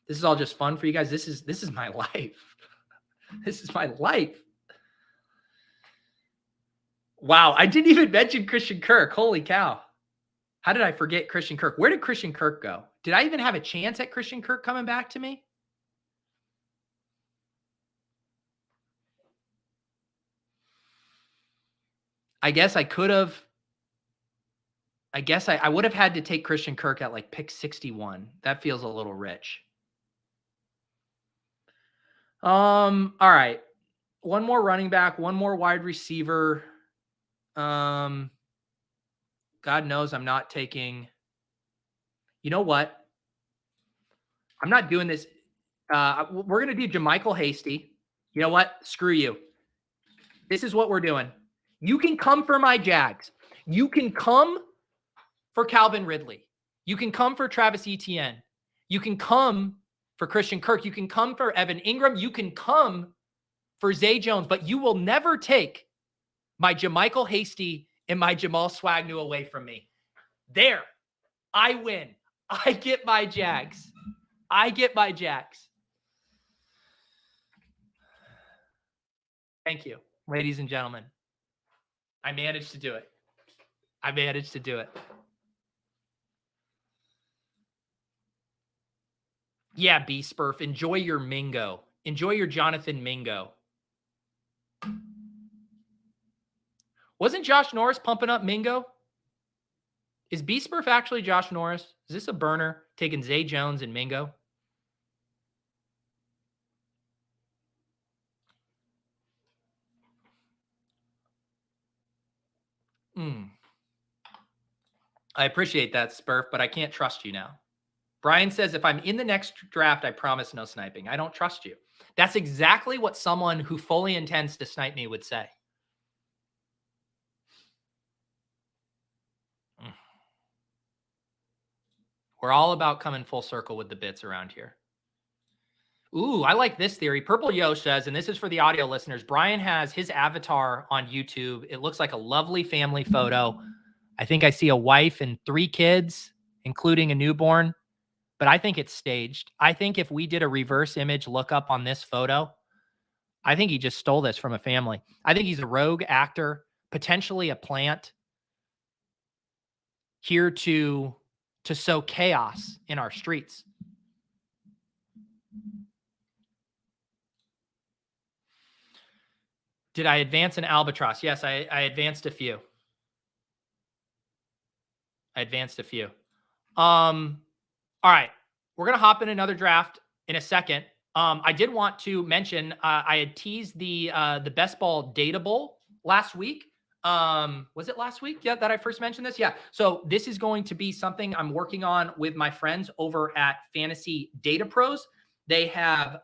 This is all just fun for you guys. This is my life. This is my life. Wow, I didn't even mention Christian Kirk. Holy cow. How did I forget Christian Kirk? Where did Christian Kirk go? Did I even have a chance at Christian Kirk coming back to me? I guess I could have. I guess I would have had to take Christian Kirk at like pick 61. That feels a little rich. All right. One more running back, one more wide receiver. God knows I'm not taking. You know what? I'm not doing this. We're going to do JaMychal Hasty. You know what? Screw you. This is what we're doing. You can come for my Jags. You can come for Calvin Ridley. You can come for Travis Etienne. You can come for Christian Kirk. You can come for Evan Ingram. You can come for Zay Jones, but you will never take my JaMychal Hasty and my Jamal Swagnew away from me. There, I win. I get my Jags. I get my Jags. Thank you, ladies and gentlemen. I managed to do it. I managed to do it. Yeah, B-Spurf, enjoy your Mingo. Enjoy your Jonathan Mingo. Wasn't Josh Norris pumping up Mingo? Is B-Spurf actually Josh Norris? Is this a burner taking Zay Jones and Mingo? I appreciate that, Spurf, but I can't trust you now. Brian says, if I'm in the next draft, I promise no sniping. I don't trust you. That's exactly what someone who fully intends to snipe me would say. We're all about coming full circle with the bits around here. Ooh, I like this theory. Purple Yo says, and this is for the audio listeners, Brian has his avatar on YouTube. It looks like a lovely family photo. I think I see a wife and 3 kids, including a newborn, but I think it's staged. I think if we did a reverse image lookup on this photo, I think he just stole this from a family. I think he's a rogue actor, potentially a plant, here to sow chaos in our streets. Did I advance an albatross? Yes, I advanced a few. All right. We're going to hop in another draft in a second. I did want to mention, I had teased the Best Ball Data Bowl last week. Was it last week? Yeah, that I first mentioned this. Yeah. So this is going to be something I'm working on with my friends over at Fantasy Data Pros. They have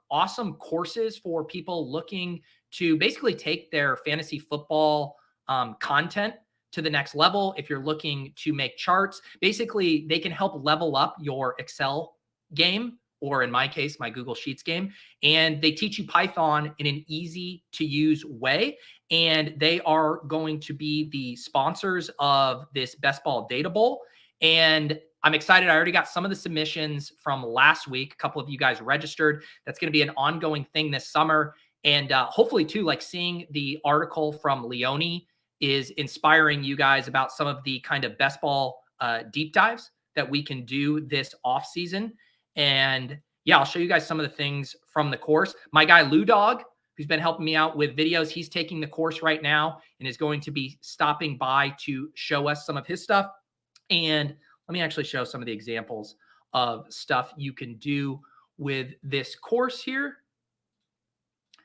awesome courses for people looking to basically take their fantasy football content to the next level. If you're looking to make charts, basically they can help level up your Excel game, or in my case, my Google Sheets game. And they teach you Python in an easy to use way. And they are going to be the sponsors of this Best Ball Data Bowl. And I'm excited. I already got some of the submissions from last week. A couple of you guys registered. That's going to be an ongoing thing this summer. And hopefully too, like seeing the article from Leone is inspiring you guys about some of the kind of best ball deep dives that we can do this off season. And yeah, I'll show you guys some of the things from the course. My guy Lou Dog, who's been helping me out with videos, he's taking the course right now and is going to be stopping by to show us some of his stuff. And let me actually show some of the examples of stuff you can do with this course here.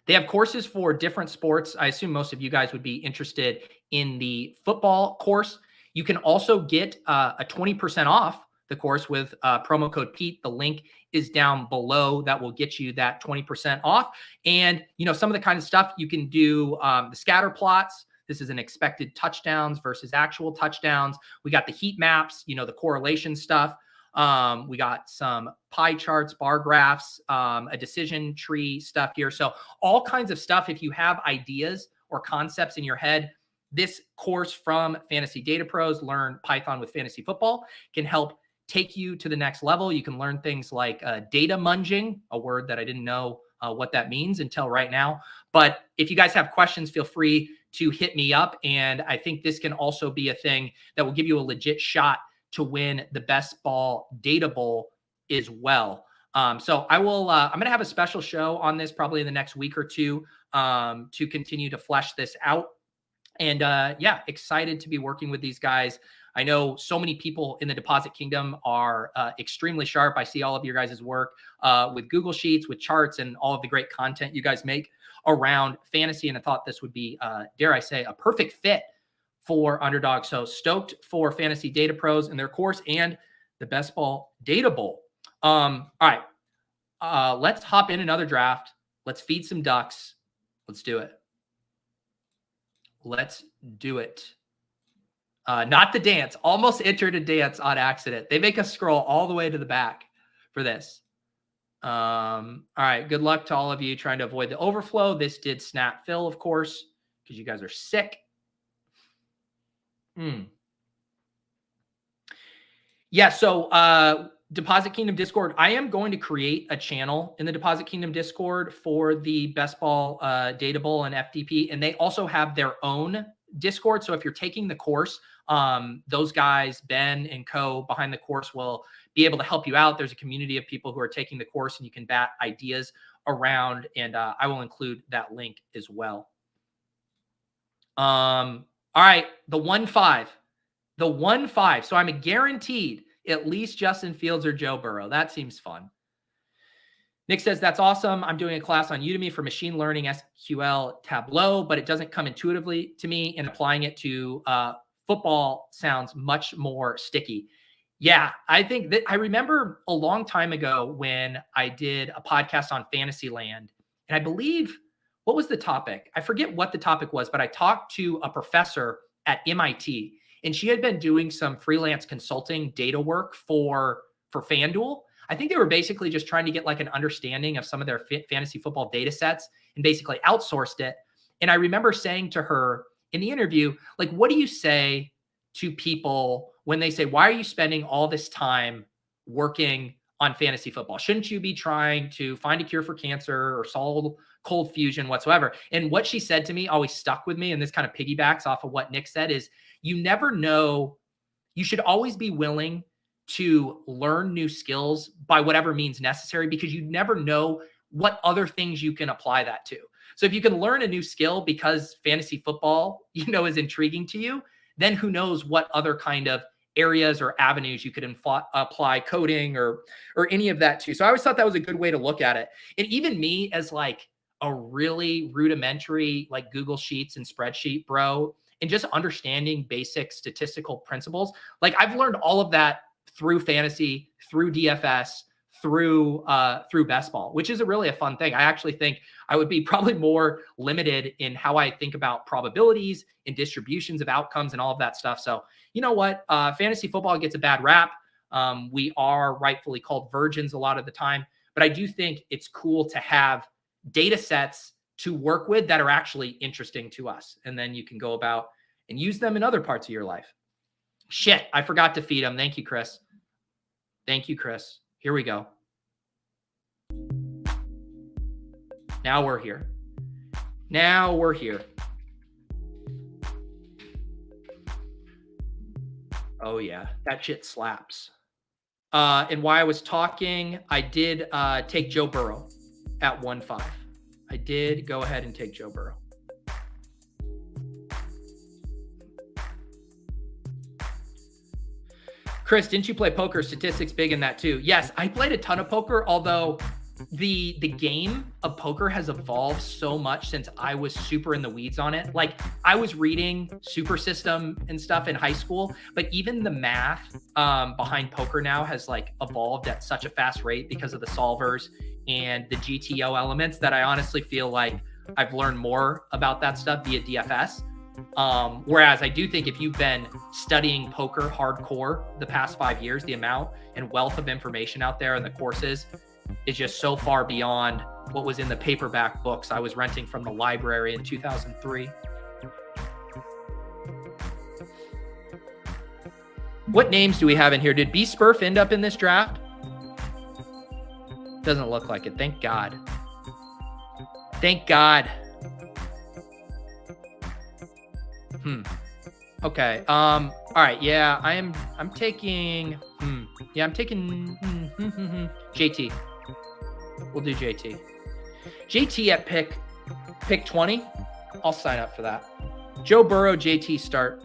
They have courses for different sports. I assume most of you guys would be interested in the football course. You can also get a 20% off the course with promo code Pete. The link is down below. That will get you that 20% off. And, you know, some of the kind of stuff you can do, the scatter plots. This is an expected touchdowns versus actual touchdowns. We got the heat maps, you know, the correlation stuff. We got some pie charts, bar graphs, a decision tree stuff here. So all kinds of stuff. If you have ideas or concepts in your head, this course from Fantasy Data Pros, Learn Python with Fantasy Football, can help take you to the next level. You can learn things like data munging, a word that I didn't know what that means until right now. But if you guys have questions, feel free to hit me up. And I think this can also be a thing that will give you a legit shot to win the Best Ball Data Bowl as well. So I will, I'm going to have a special show on this probably in the next week or two to continue to flesh this out. And yeah, excited to be working with these guys. I know so many people in the Deposit Kingdom are extremely sharp. I see all of your guys' work with Google Sheets, with charts, and all of the great content you guys make around fantasy. And I thought this would be, dare I say, a perfect fit for Underdog. So stoked for Fantasy Data Pros and their course and the Best Ball Data Bowl. All right, let's hop in another draft. Let's feed some ducks. Let's do it. Let's do it. Not the dance. Almost entered a dance on accident. They make us scroll all the way to the back for this. All right. Good luck to all of you trying to avoid the overflow. This did snap fill, of course, because you guys are sick. Yeah. So Deposit Kingdom Discord, I am going to create a channel in the Deposit Kingdom Discord for the Best Ball Data Bowl and FDP. And they also have their own Discord. So if you're taking the course, those guys, Ben and co behind the course, will be able to help you out. There's a community of people who are taking the course and you can bat ideas around. And I will include that link as well. All right. The 1-5. The 1-5. So I'm guaranteed at least Justin Fields or Joe Burrow. That seems fun. Nick says, that's awesome. I'm doing a class on Udemy for machine learning SQL Tableau, but it doesn't come intuitively to me, and applying it to football sounds much more sticky. Yeah, I think that I remember a long time ago when I did a podcast on Fantasyland, and I believe, what was the topic? I forget what the topic was, but I talked to a professor at MIT, and she had been doing some freelance consulting data work for FanDuel. I think they were basically just trying to get like an understanding of some of their fantasy football data sets and basically outsourced it. And I remember saying to her in the interview, like, what do you say to people when they say, why are you spending all this time working on fantasy football? Shouldn't you be trying to find a cure for cancer or solve cold fusion whatsoever? And what she said to me always stuck with me, and this kind of piggybacks off of what Nick said, is you never know. You should always be willing to learn new skills by whatever means necessary, because you never know what other things you can apply that to. So if you can learn a new skill because fantasy football, is intriguing to you, then who knows what other kind of areas or avenues you could apply coding or any of that to. So I always thought that was a good way to look at it. And even me, as like a really rudimentary, like Google Sheets and spreadsheet bro, and just understanding basic statistical principles, like I've learned all of that through fantasy, through DFS, through Best Ball, which is really a fun thing. I actually think I would be probably more limited in how I think about probabilities and distributions of outcomes and all of that stuff. So you know what? Fantasy football gets a bad rap. We are rightfully called virgins a lot of the time, but I do think it's cool to have data sets to work with that are actually interesting to us. And then you can go about and use them in other parts of your life. Shit, I forgot to feed them. Thank you, Chris. Thank you, Chris. Here we go. Now we're here. Now we're here. Oh, yeah. That shit slaps. And while I was talking, I did take Joe Burrow at 1-5. I did go ahead and take Joe Burrow. Chris, didn't you play poker? Statistics big in that too. Yes, I played a ton of poker, although the game of poker has evolved so much since I was super in the weeds on it. Like I was reading Super System and stuff in high school, but even the math behind poker now has like evolved at such a fast rate because of the solvers and the GTO elements that I honestly feel like I've learned more about that stuff via DFS. Whereas I do think if you've been studying poker hardcore the past 5 years, the amount and wealth of information out there in the courses is just so far beyond what was in the paperback books I was renting from the library in 2003. What names do we have in here? Did B Spurf end up in this draft? Doesn't look like it. Thank God. Thank God. Okay. All right. Yeah, I'm taking. Yeah, I'm taking JT. We'll do JT. JT at pick 20. I'll sign up for that. Joe Burrow, JT start.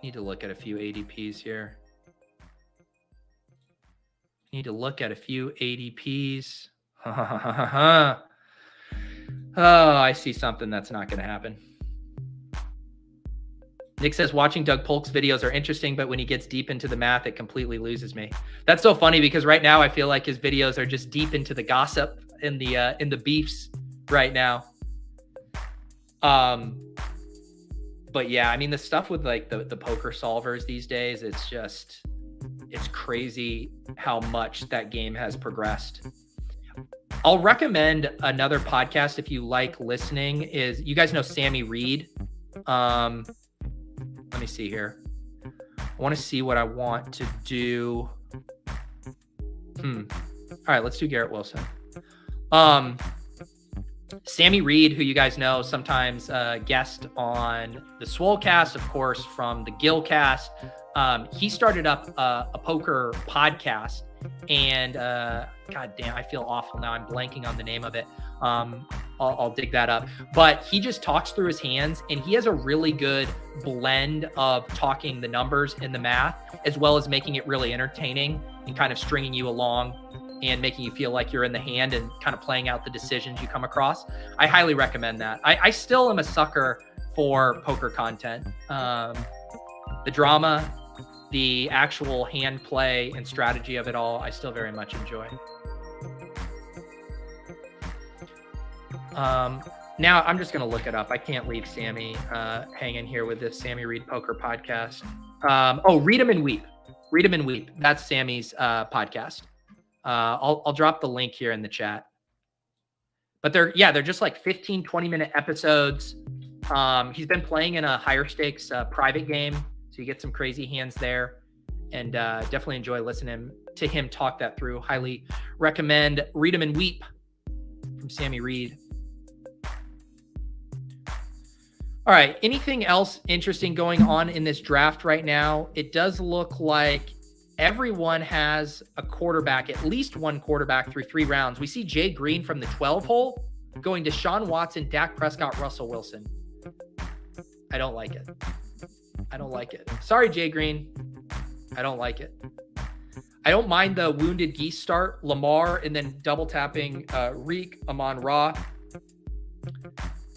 Need to look at a few ADPs here. Oh, I see something that's not going to happen. Nick says, watching Doug Polk's videos are interesting, but when he gets deep into the math, it completely loses me. That's so funny because right now I feel like his videos are just deep into the gossip in the beefs right now. But yeah, I mean, the stuff with like the poker solvers these days, it's crazy how much that game has progressed. I'll recommend another podcast if you like listening. Is you guys know Sammy Reed? Let me see here. I want to see what I want to do. All right, let's do Garrett Wilson. Sammy Reed, who you guys know, sometimes guest on the Swolecast, of course, from the Gillcast. He started up a poker podcast, and God damn, I feel awful now. I'm blanking on the name of it. I'll dig that up. But he just talks through his hands, and he has a really good blend of talking the numbers and the math, as well as making it really entertaining and kind of stringing you along and making you feel like you're in the hand and kind of playing out the decisions you come across. I highly recommend that. I still am a sucker for poker content. The drama, the actual hand play and strategy of it all, I still very much enjoy. Now I'm just going to look it up. I can't leave Sammy hanging here with this Sammy Reed Poker podcast. Read 'em and Weep. Read 'em and Weep. That's Sammy's podcast. I'll drop the link here in the chat. But they're just like 15, 20-minute episodes. He's been playing in a higher stakes private game, so you get some crazy hands there. And definitely enjoy listening to him talk that through. Highly recommend Read 'em and Weep from Sammy Reed. All right, anything else interesting going on in this draft right now? It does look like everyone has a quarterback, at least one quarterback through 3 rounds. We see Jay Green from the 12 hole going to Deshaun Watson, Dak Prescott, Russell Wilson. I don't like it. Sorry, Jay Green. I don't like it. I don't mind the wounded geese start, Lamar, and then double tapping Reek, Amon-Ra.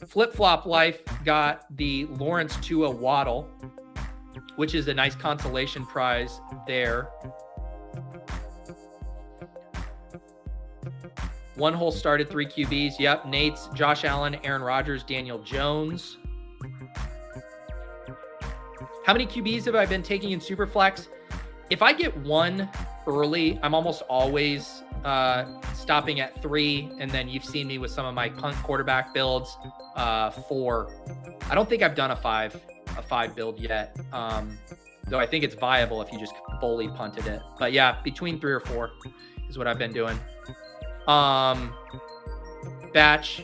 Flip-flop life got the Lawrence Tua Waddle, which is a nice consolation prize there. One hole started 3 QBs. Yep, Nate's, Josh Allen, Aaron Rodgers, Daniel Jones. How many QBs have I been taking in Superflex? If I get one early, I'm almost always stopping at 3, and then you've seen me with some of my punt quarterback builds, 4. I don't think I've done a 5 build yet, though I think it's viable if you just fully punted it. But yeah, between 3 or 4 is what I've been doing. Batch.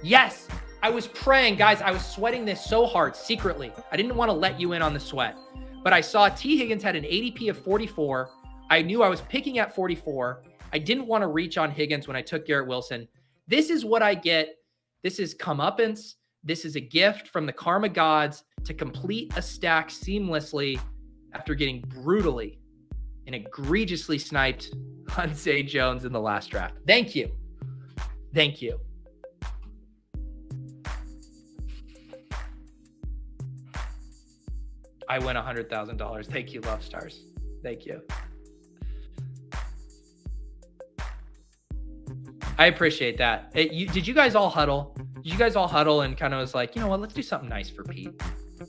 Yes, I was praying, guys. I was sweating this so hard secretly. I didn't want to let you in on the sweat, but I saw T. Higgins had an ADP of 44. I knew I was picking at 44. I didn't want to reach on Higgins when I took Garrett Wilson. This is what I get. This is comeuppance. This is a gift from the karma gods to complete a stack seamlessly after getting brutally and egregiously sniped on Zay Jones in the last draft. Thank you. Thank you. I win $100,000. Thank you, Love Stars. Thank you. I appreciate that. Did you guys all huddle? Did you guys all huddle and kind of was like, you know what, let's do something nice for Pete.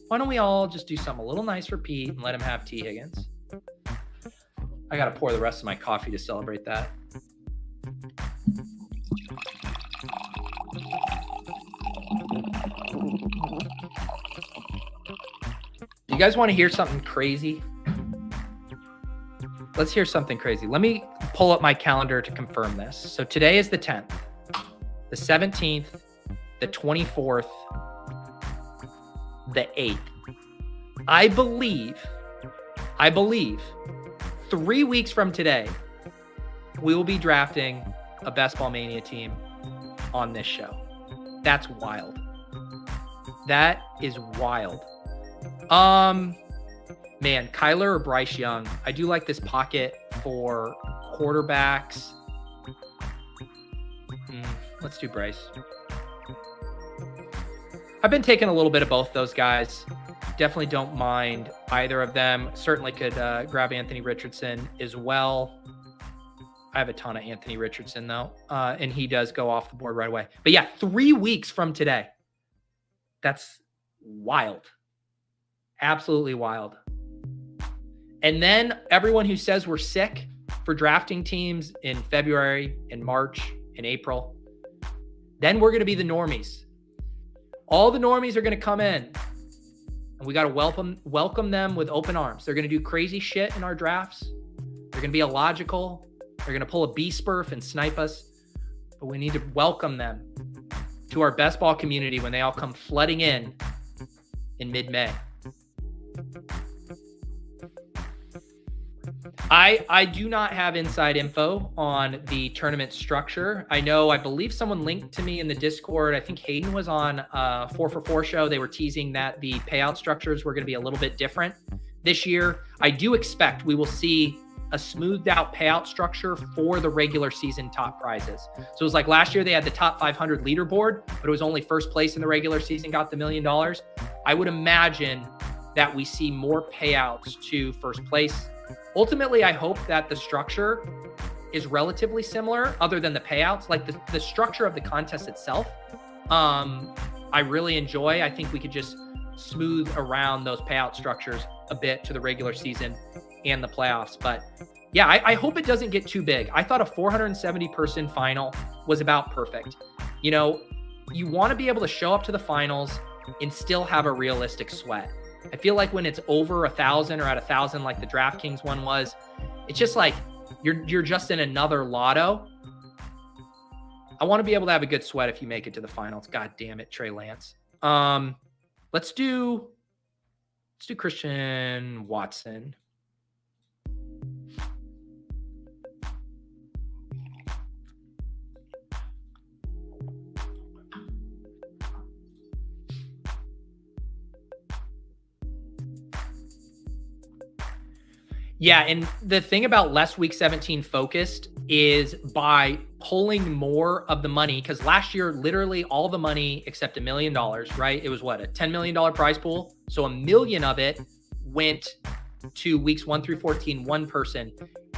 Why don't we all just do something a little nice for Pete and let him have T. Higgins? I got to pour the rest of my coffee to celebrate that. You guys want to hear something crazy? Let's hear something crazy. Let me pull up my calendar to confirm this. So today is the 10th. The 17th the 24th, the 8th. I believe 3 weeks from today, we will be drafting a Best Ball Mania team on this show. That's wild. That is wild. Man, Kyler or Bryce Young. I do like this pocket for quarterbacks. Let's do Bryce. I've been taking a little bit of both those guys. Definitely don't mind either of them. Certainly could grab Anthony Richardson as well. I have a ton of Anthony Richardson, though, and he does go off the board right away. But yeah, 3 weeks from today. That's wild. Absolutely wild. And then everyone who says we're sick for drafting teams in February, in March, in April, then we're going to be the normies. All the normies are going to come in, and we got to welcome them with open arms. They're going to do crazy shit in our drafts. They're going to be illogical. They're going to pull a B-spurf and snipe us. But we need to welcome them to our best ball community when they all come flooding in mid-May. I do not have inside info on the tournament structure. I believe someone linked to me in the Discord. I think Hayden was on 4for4 show. They were teasing that the payout structures were going to be a little bit different this year. I do expect we will see a smoothed out payout structure for the regular season top prizes. So it was like last year they had the top 500 leaderboard, but it was only first place in the regular season got the $1 million. I would imagine that we see more payouts to first place. Ultimately, I hope that the structure is relatively similar other than the payouts. Like the structure of the contest itself, I really enjoy. I think we could just smooth around those payout structures a bit to the regular season and the playoffs. But yeah, I hope it doesn't get too big. I thought a 470-person final was about perfect. You know, you want to be able to show up to the finals and still have a realistic sweat. I feel like when it's over 1,000 or at 1,000, like the DraftKings one was, it's just like you're just in another lotto. I want to be able to have a good sweat if you make it to the finals. God damn it, Trey Lance. Let's do Christian Watson. Yeah, and the thing about less week 17 focused is by pulling more of the money, because last year, literally all the money except $1 million, right? It was what, a $10 million prize pool? So $1 million of it went to weeks 1 through 14, one person,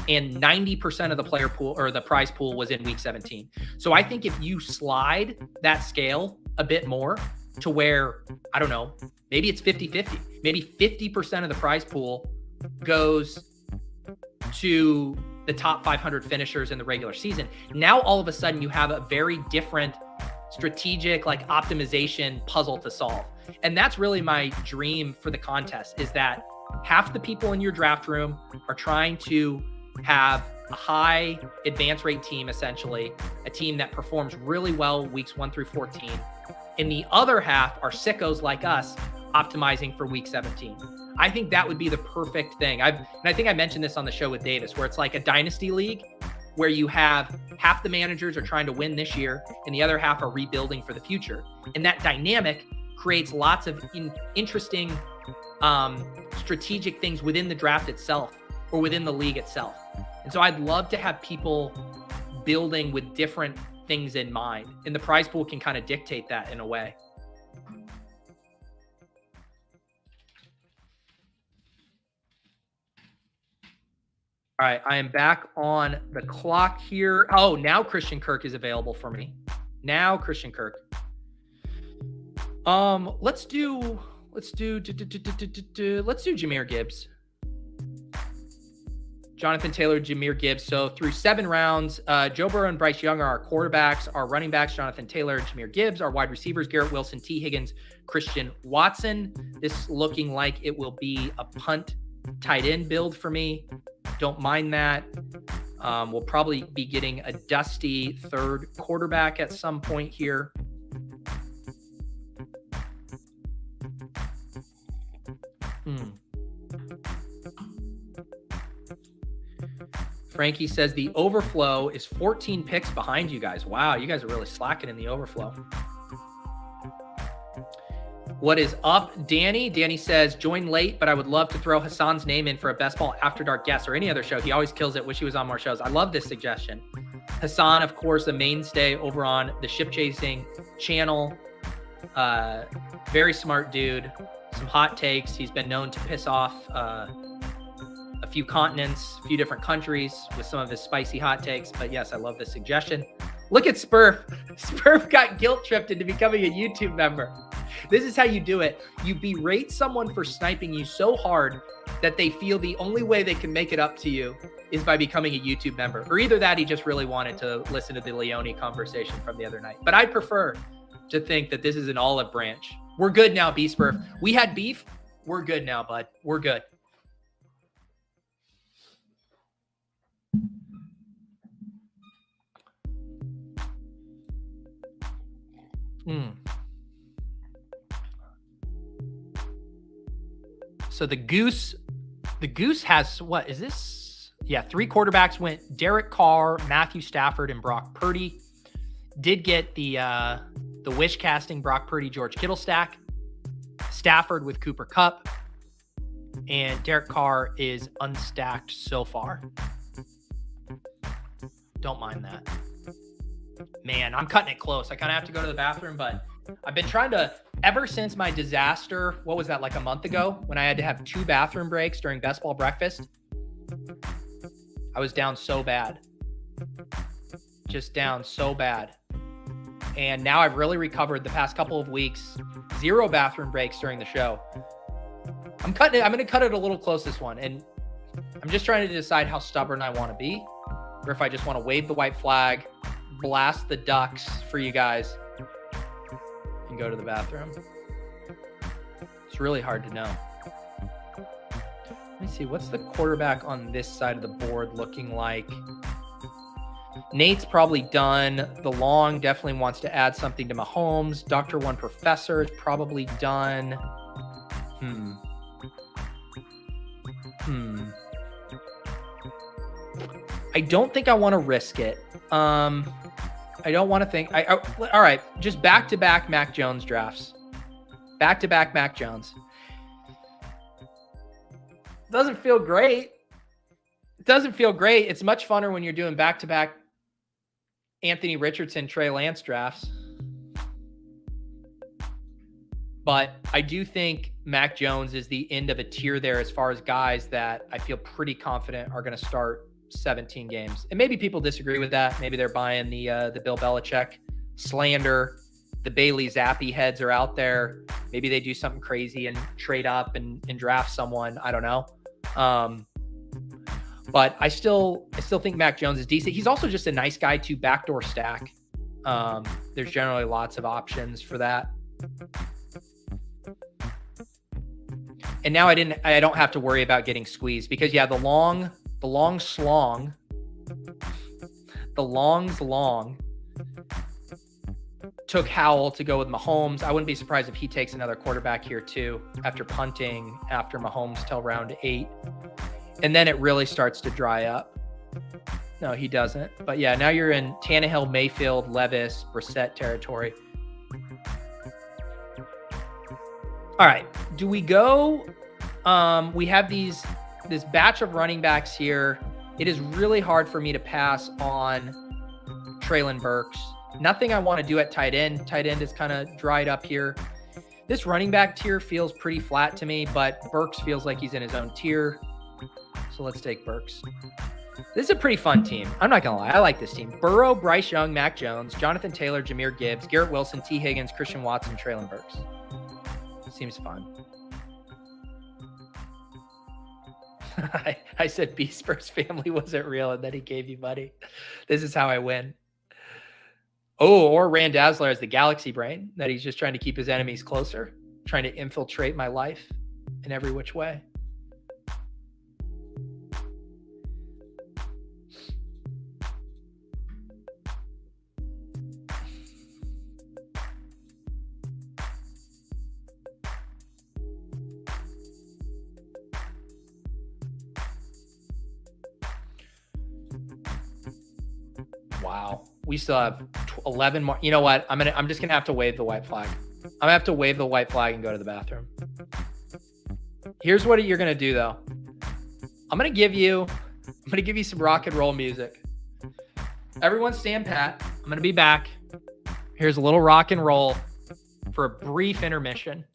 and 90% of the player pool or the prize pool was in week 17. So I think if you slide that scale a bit more to where, I don't know, maybe it's 50-50, maybe 50% of the prize pool goes to the top 500 finishers in the regular season. Now, all of a sudden, you have a very different strategic, like optimization puzzle to solve. And that's really my dream for the contest, is that half the people in your draft room are trying to have a high advance rate team, essentially, a team that performs really well weeks 1 through 14. And the other half are sickos like us optimizing for week 17. I think that would be the perfect thing. And I think I mentioned this on the show with Davis, where it's like a dynasty league where you have half the managers are trying to win this year and the other half are rebuilding for the future. And that dynamic creates lots of interesting strategic things within the draft itself or within the league itself. And so I'd love to have people building with different things in mind. And the prize pool can kind of dictate that in a way. All right, I am back on the clock here. Oh, now Christian Kirk is available for me. Now Christian Kirk. Let's do Jahmyr Gibbs. Jonathan Taylor, Jahmyr Gibbs. So through 7 rounds, Joe Burrow and Bryce Young are our quarterbacks. Our running backs, Jonathan Taylor and Jahmyr Gibbs. Our wide receivers, Garrett Wilson, T. Higgins, Christian Watson. This looking like it will be a punt tight end build for me. Don't mind that. We'll probably be getting a dusty third quarterback at some point here. Frankie says the overflow is 14 picks behind you guys. Wow, you guys are really slacking in the overflow. What is up, Danny? Danny says, join late, but I would love to throw Hassan's name in for a Best Ball After Dark guest or any other show. He always kills it. Wish he was on more shows. I love this suggestion. Hassan, of course, a mainstay over on the Ship Chasing channel. Very smart dude. Some hot takes. He's been known to piss off a few continents, a few different countries with some of his spicy hot takes. But yes, I love this suggestion. Look at Spurf. Spurf got guilt tripped into becoming a YouTube member. This is how you do it. You berate someone for sniping you so hard that they feel the only way they can make it up to you is by becoming a YouTube member. Or either that, he just really wanted to listen to the Leone conversation from the other night. But I prefer to think that this is an olive branch. We're good now, B-Spurf. We had beef. We're good now, bud. We're good. So the Goose has, what is this? Yeah, 3 quarterbacks went Derek Carr, Matthew Stafford, and Brock Purdy. Did get the wish casting Brock Purdy, George Kittle stack. Stafford with Cooper Kupp. And Derek Carr is unstacked so far. Don't mind that. Man, I'm cutting it close. I kind of have to go to the bathroom, but I've been trying to, ever since my disaster, what was that, like a month ago, when I had to have 2 bathroom breaks during Best Ball breakfast? I was down so bad. Just down so bad. And now I've really recovered the past couple of weeks. 0 bathroom breaks during the show. I'm going to cut it a little close this one. And I'm just trying to decide how stubborn I want to be, or if I just want to wave the white flag, blast the ducks for you guys, and go to the bathroom. It's really hard to know. Let me see. What's the quarterback on this side of the board looking like? Nate's probably done. The Long definitely wants to add something to Mahomes. Dr. One Professor is probably done. I don't think I want to risk it. I don't want to think. All right, just back-to-back Mac Jones drafts. Back-to-back Mac Jones. Doesn't feel great. It doesn't feel great. It's much funner when you're doing back-to-back Anthony Richardson, Trey Lance drafts. But I do think Mac Jones is the end of a tier there as far as guys that I feel pretty confident are going to start 17 games. And maybe people disagree with that. Maybe they're buying the Bill Belichick slander. The Bailey Zappi heads are out there. Maybe they do something crazy and trade up and draft someone. I don't know. But I still think Mac Jones is decent. He's also just a nice guy to backdoor stack. There's generally lots of options for that. And now I don't have to worry about getting squeezed because the Long's long took Howell to go with Mahomes. I wouldn't be surprised if he takes another quarterback here too after punting after Mahomes till round 8. And then it really starts to dry up. No, he doesn't. But yeah, now you're in Tannehill, Mayfield, Levis, Brissett territory. All right, do we go? We have this batch of running backs here. It is really hard for me to pass on Treylon Burks. Nothing I want to do at tight end. Tight end is kind of dried up here. This running back tier feels pretty flat to me, but Burks feels like he's in his own tier. So let's take Burks. This is a pretty fun team. I'm not going to lie. I like this team. Burrow, Bryce Young, Mac Jones, Jonathan Taylor, Jahmyr Gibbs, Garrett Wilson, T. Higgins, Christian Watson, Treylon Burks. Seems fun. I said B-Spurs family wasn't real, and then he gave you money. This is how I win. Oh, or Rand Dazzler has the galaxy brain, that he's just trying to keep his enemies closer, trying to infiltrate my life in every which way. Wow. We still have 11 more. You know what? I'm just gonna have to wave the white flag. I'm gonna have to wave the white flag and go to the bathroom. Here's what you're gonna do though. I'm gonna give you some rock and roll music. Everyone stand pat. I'm gonna be back. Here's a little rock and roll for a brief intermission.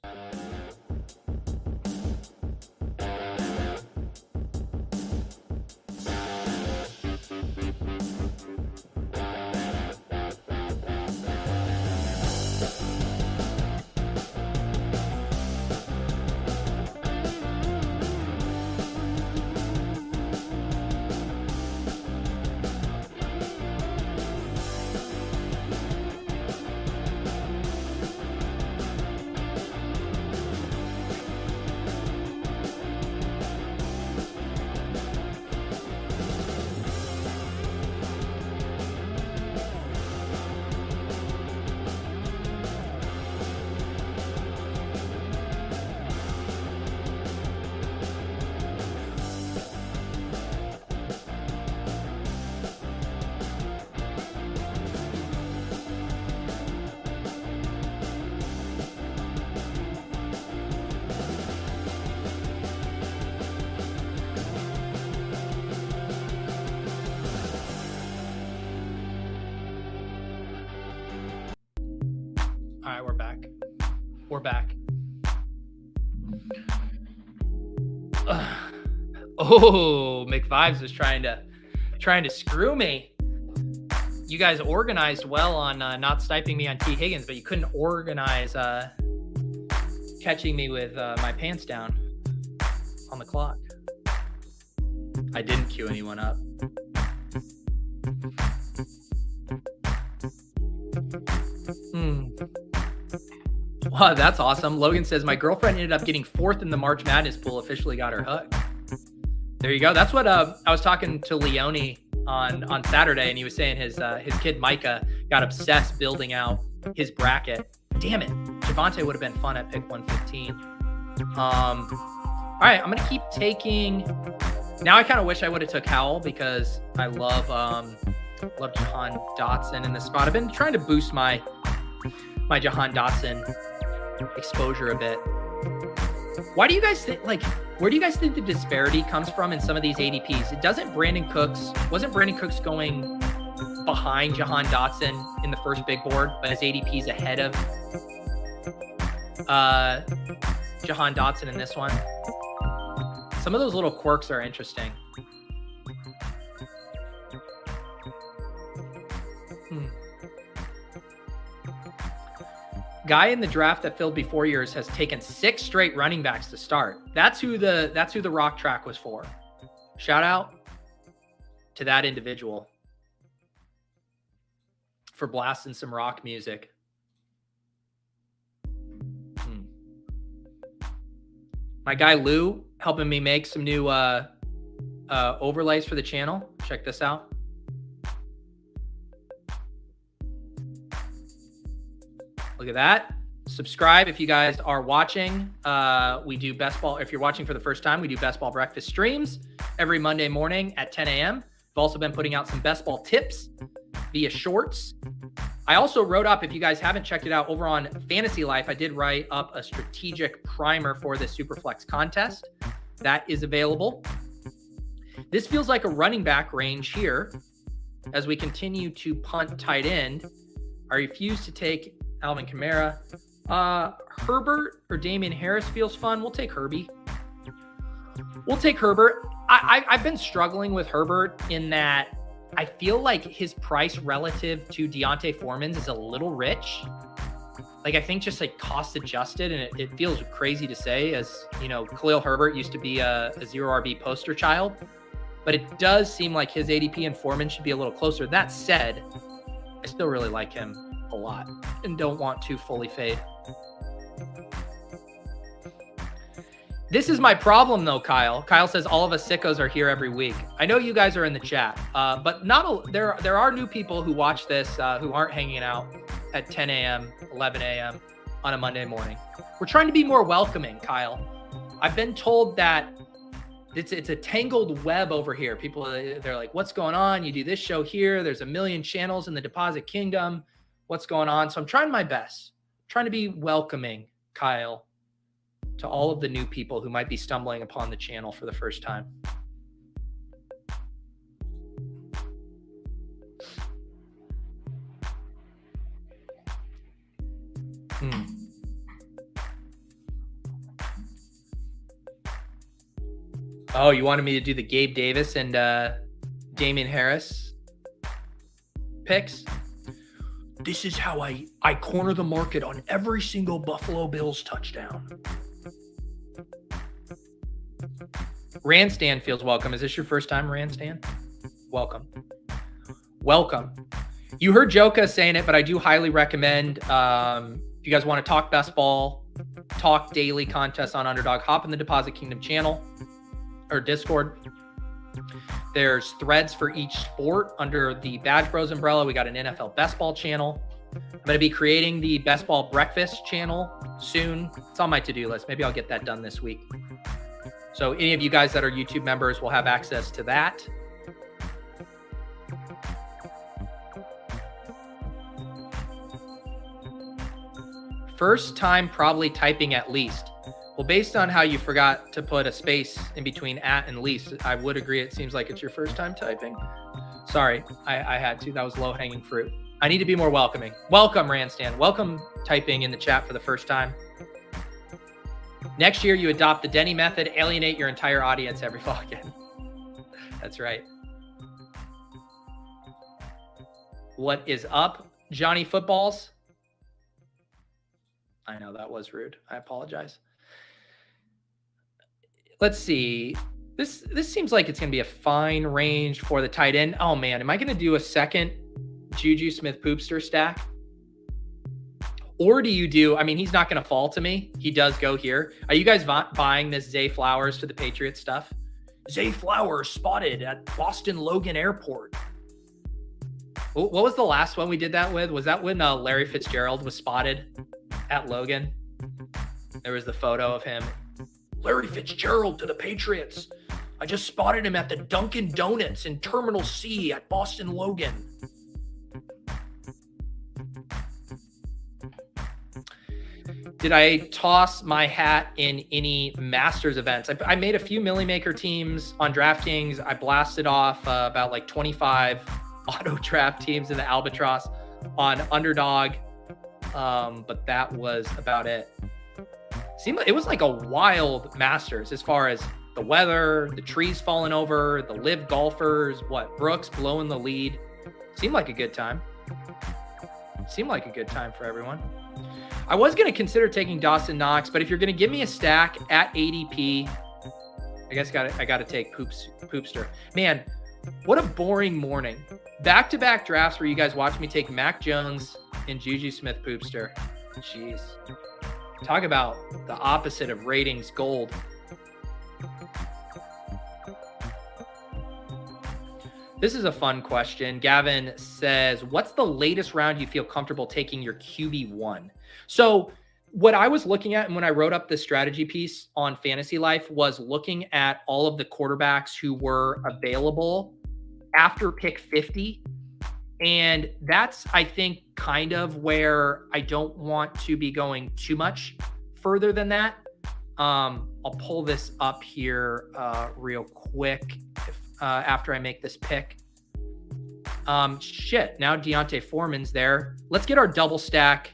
All right, we're back. We're back. Oh, McVibes was trying to screw me. You guys organized well on not sniping me on T. Higgins, but you couldn't organize catching me with my pants down on the clock. I didn't queue anyone up. Wow, that's awesome. Logan says, my girlfriend ended up getting 4th in the March Madness pool, officially got her hook. There you go. That's what I was talking to Leone on Saturday, and he was saying his kid Micah got obsessed building out his bracket. Damn it. Javonte would have been fun at pick 115. All right, I'm going to keep taking. Now I kind of wish I would have took Howell because I love Jahan Dotson in this spot. I've been trying to boost my Jahan Dotson exposure a bit. Why do you guys think, where do you guys think the disparity comes from in some of these ADPs? Wasn't Brandon Cooks going behind Jahan Dotson in the first big board, but his ADP is ahead of Jahan Dotson in this one? Some of those little quirks are interesting. Guy in the draft that filled before yours has taken 6 straight running backs to start. That's who the rock track was for. Shout out to that individual for blasting some rock music. My guy Lou helping me make some new overlays for the channel. Check this out. Look at that. Subscribe if you guys are watching. We do best ball. If you're watching for the first time, we do best ball breakfast streams every Monday morning at 10 a.m. We've also been putting out some best ball tips via shorts. I also wrote up, if you guys haven't checked it out, over on Fantasy Life, I did write up a strategic primer for the Superflex contest. That is available. This feels like a running back range here as we continue to punt tight end. I refuse to take Alvin Kamara. Herbert or Damian Harris feels fun. We'll take Herbie. We'll take Herbert. I've been struggling with Herbert in that I feel like his price relative to Deontay Foreman's is a little rich. I think just cost adjusted, and it feels crazy to say, as you know, Khalil Herbert used to be a 0 RB poster child, but it does seem like his ADP and Foreman should be a little closer. That said, I still really like him a lot and don't want to fully fade. This is my problem though, Kyle. Kyle says all of us sickos are here every week. I know you guys are in the chat, but there are new people who watch this who aren't hanging out at 10 a.m., 11 a.m. on a Monday morning. We're trying to be more welcoming, Kyle. I've been told that it's a tangled web over here. People, they're like, what's going on? You do this show here. There's a million channels in the Deposit Kingdom. What's going on? So I'm trying my best, trying to be welcoming, Kyle, to all of the new people who might be stumbling upon the channel for the first time. Oh, you wanted me to do the Gabe Davis and Damian Harris picks? This is how I corner the market on every single Buffalo Bills touchdown. Randstan feels welcome. Is this your first time, Randstan? Welcome. Welcome. You heard Jokah saying it, but I do highly recommend, if you guys want to talk best ball, talk daily contests on Underdog, hop in the Deposit Kingdom channel or Discord. There's threads for each sport under the Badge Bros umbrella. We got an NFL best ball channel. I'm going to be creating the best ball breakfast channel soon. It's on my to-do list. Maybe I'll get that done this week. So any of you guys that are YouTube members will have access to that. First time probably typing at least. Well, based on how you forgot to put a space in between at and least, I would agree it seems like it's your first time typing. Sorry, I had to. That was low-hanging fruit. I need to be more welcoming. Welcome, Randstan. Welcome typing in the chat for the first time. Next year, you adopt the Denny method, alienate your entire audience every login. That's right. What is up, Johnny Footballs? I know that was rude. I apologize. Let's see. This seems like it's going to be a fine range for the tight end. Oh, man. Am I going to do a second Juju Smith-Poopster stack? Or do you do, I mean, he's not going to fall to me. He does go here. Are you guys buying this Zay Flowers to the Patriots stuff? Zay Flowers spotted at Boston Logan Airport. What was the last one we did that with? Was that when Larry Fitzgerald was spotted at Logan? There was the photo of him. Larry Fitzgerald to the Patriots. I just spotted him at the Dunkin' Donuts in Terminal C at Boston Logan. Did I toss my hat in any Masters events? I made a few Millie Maker teams on DraftKings. I blasted off about like 25 auto draft teams in the Albatross on Underdog. But that was about it. Seemed like it was like a wild Masters as far as the weather, the trees falling over, the live golfers, Brooks blowing the lead. Seemed like a good time. Seemed like a good time for everyone. I was going to consider taking Dawson Knox, but if you're going to give me a stack at ADP, I guess I got to take Poopster. Man, what a boring morning. Back-to-back drafts where you guys watch me take Mac Jones and Juju Smith-Poopster. Jeez. Talk about the opposite of ratings gold. This is a fun question. Gavin says, what's the latest round you feel comfortable taking your QB1? So what I was looking at, and when I wrote up this strategy piece on Fantasy Life, was looking at all of the quarterbacks who were available after pick 50. And that's, I think, kind of where I don't want to be going too much further than that. I'll pull this up here real quick after I make this pick. Now Deontay Foreman's there. Let's get our double stack.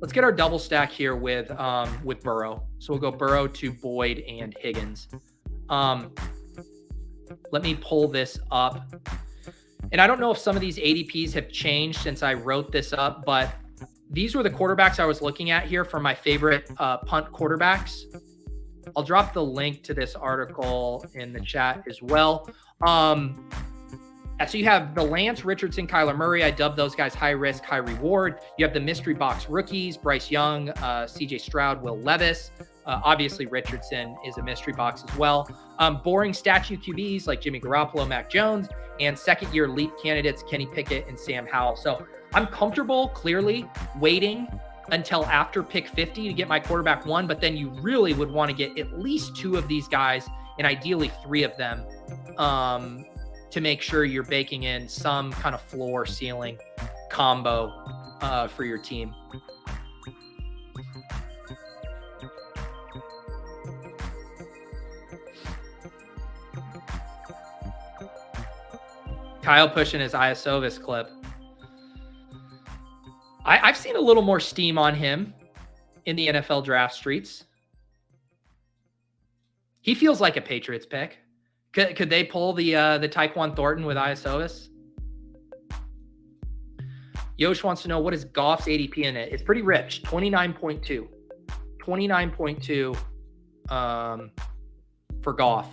Let's get our double stack here with Burrow. So we'll go Burrow to Boyd and Higgins. Let me pull this up. And I don't know if some of these ADPs have changed since I wrote this up, but these were the quarterbacks I was looking at here for my favorite punt quarterbacks. I'll drop the link to this article in the chat as well. So you have the Lance, Richardson, Kyler Murray. I dubbed those guys high risk, high reward. You have the mystery box rookies, Bryce Young, CJ Stroud, Will Levis. Obviously, Richardson is a mystery box as well. Boring statue QBs like Jimmy Garoppolo, Mac Jones, and second-year leap candidates Kenny Pickett and Sam Howell. So I'm comfortable, clearly, waiting until after pick 50 to get my quarterback one, but then you really would want to get at least two of these guys and ideally 3 of them, to make sure you're baking in some kind of floor ceiling combo for your team. Kyle pushing his Iasovis clip. I've seen a little more steam on him in the NFL draft streets. He feels like a Patriots pick. Could they pull the Tyquan Thornton with Iasovis? Yosh wants to know, what is Goff's ADP in it? It's pretty rich, 29.2. 29.2 for Goff.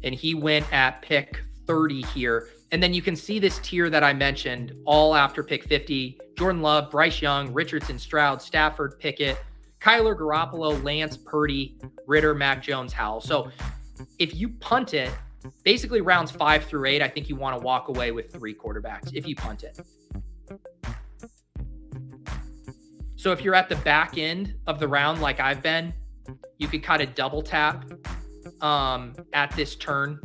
And he went at pick 30 here. And then you can see this tier that I mentioned all after pick 50. Jordan Love, Bryce Young, Richardson, Stroud, Stafford, Pickett, Kyler, Garoppolo, Lance, Purdy, Ritter, Mac Jones, Howell. So if you punt it, basically rounds 5 through 8, I think you want to walk away with 3 quarterbacks if you punt it. So if you're at the back end of the round like I've been, you could kind of double tap at this turn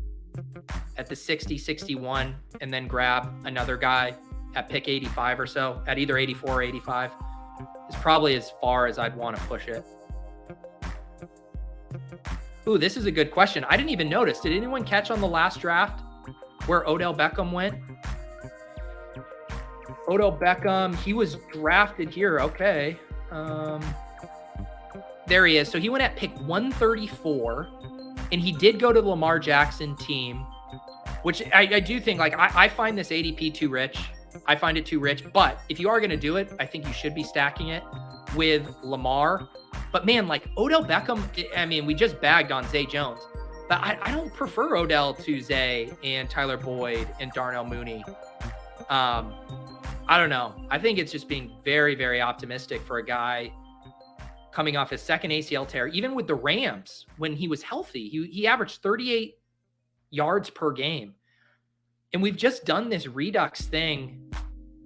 at the 60, 61, and then grab another guy at pick 85 or so, at either 84 or 85. Is probably as far as I'd want to push it. Ooh, this is a good question. I didn't even notice. Did anyone catch on the last draft where Odell Beckham went? Odell Beckham, he was drafted here. Okay. There he is. So he went at pick 134, and he did go to the Lamar Jackson team, which I do think, like, I find this ADP too rich. I find it too rich. But if you are going to do it, I think you should be stacking it with Lamar. But man, like Odell Beckham, I mean, we just bagged on Zay Jones, but I don't prefer Odell to Zay and Tyler Boyd and Darnell Mooney. I don't know. I think it's just being very, very optimistic for a guy coming off his second ACL tear. Even with the Rams, when he was healthy, he averaged 38 yards per game. And we've just done this redux thing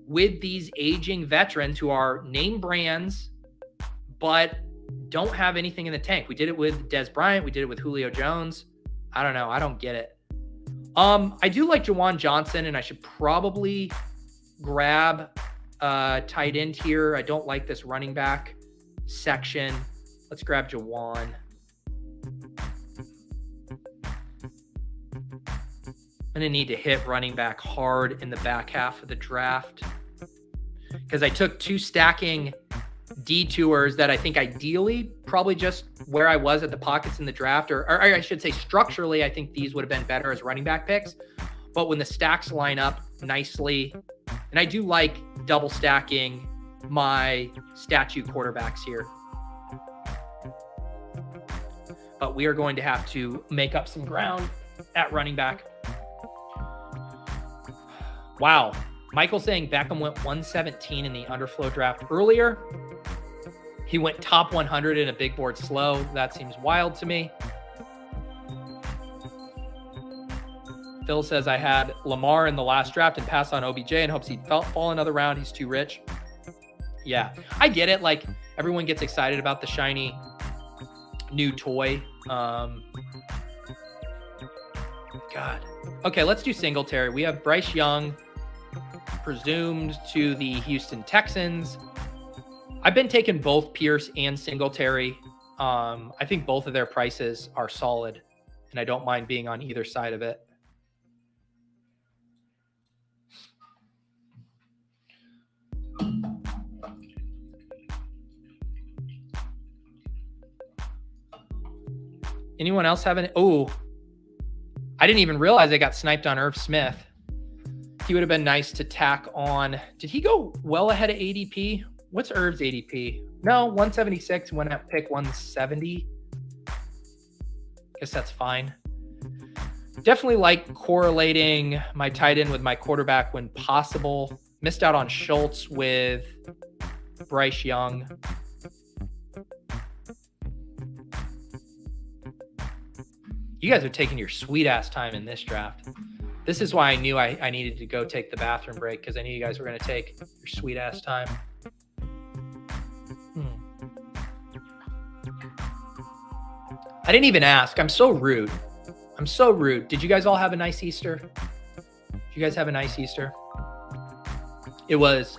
with these aging veterans who are name brands, but don't have anything in the tank. We did it with Des Bryant. We did it with Julio Jones. I don't know. I don't get it. I do like Jawan Johnson, and I should probably grab tight end here. I don't like this running back section. Let's grab Jawan. I'm going to need to hit running back hard in the back half of the draft because I took 2 stacking detours that I think ideally probably just where I was at the pockets in the draft, or I should say structurally, I think these would have been better as running back picks. But when the stacks line up nicely, and I do like double stacking my statue quarterbacks here. But we are going to have to make up some ground at running back. Wow. Michael saying Beckham went 117 in the underflow draft earlier. He went top 100 in a big board slow. That seems wild to me. Phil says I had Lamar in the last draft and passed on OBJ in hopes he'd fall another round. He's too rich. Yeah, I get it. Like, everyone gets excited about the shiny new toy. God. Okay, let's do Singletary. We have Bryce Young presumed to the Houston Texans. I've been taking both Pierce and Singletary. I think both of their prices are solid, and I don't mind being on either side of it. Anyone else have any? Oh, I didn't even realize I got sniped on Irv Smith. He would have been nice to tack on. Did he go well ahead of ADP? What's Irv's ADP? No, 176, went at pick 170. Guess that's fine. Definitely like correlating my tight end with my quarterback when possible. Missed out on Schultz with Bryce Young. You guys are taking your sweet ass time in this draft. This is why I knew I needed to go take the bathroom break, because I knew you guys were going to take your sweet ass time. I didn't even ask. I'm so rude. I'm so rude. Did you guys all have a nice Easter? Did you guys have a nice Easter? It was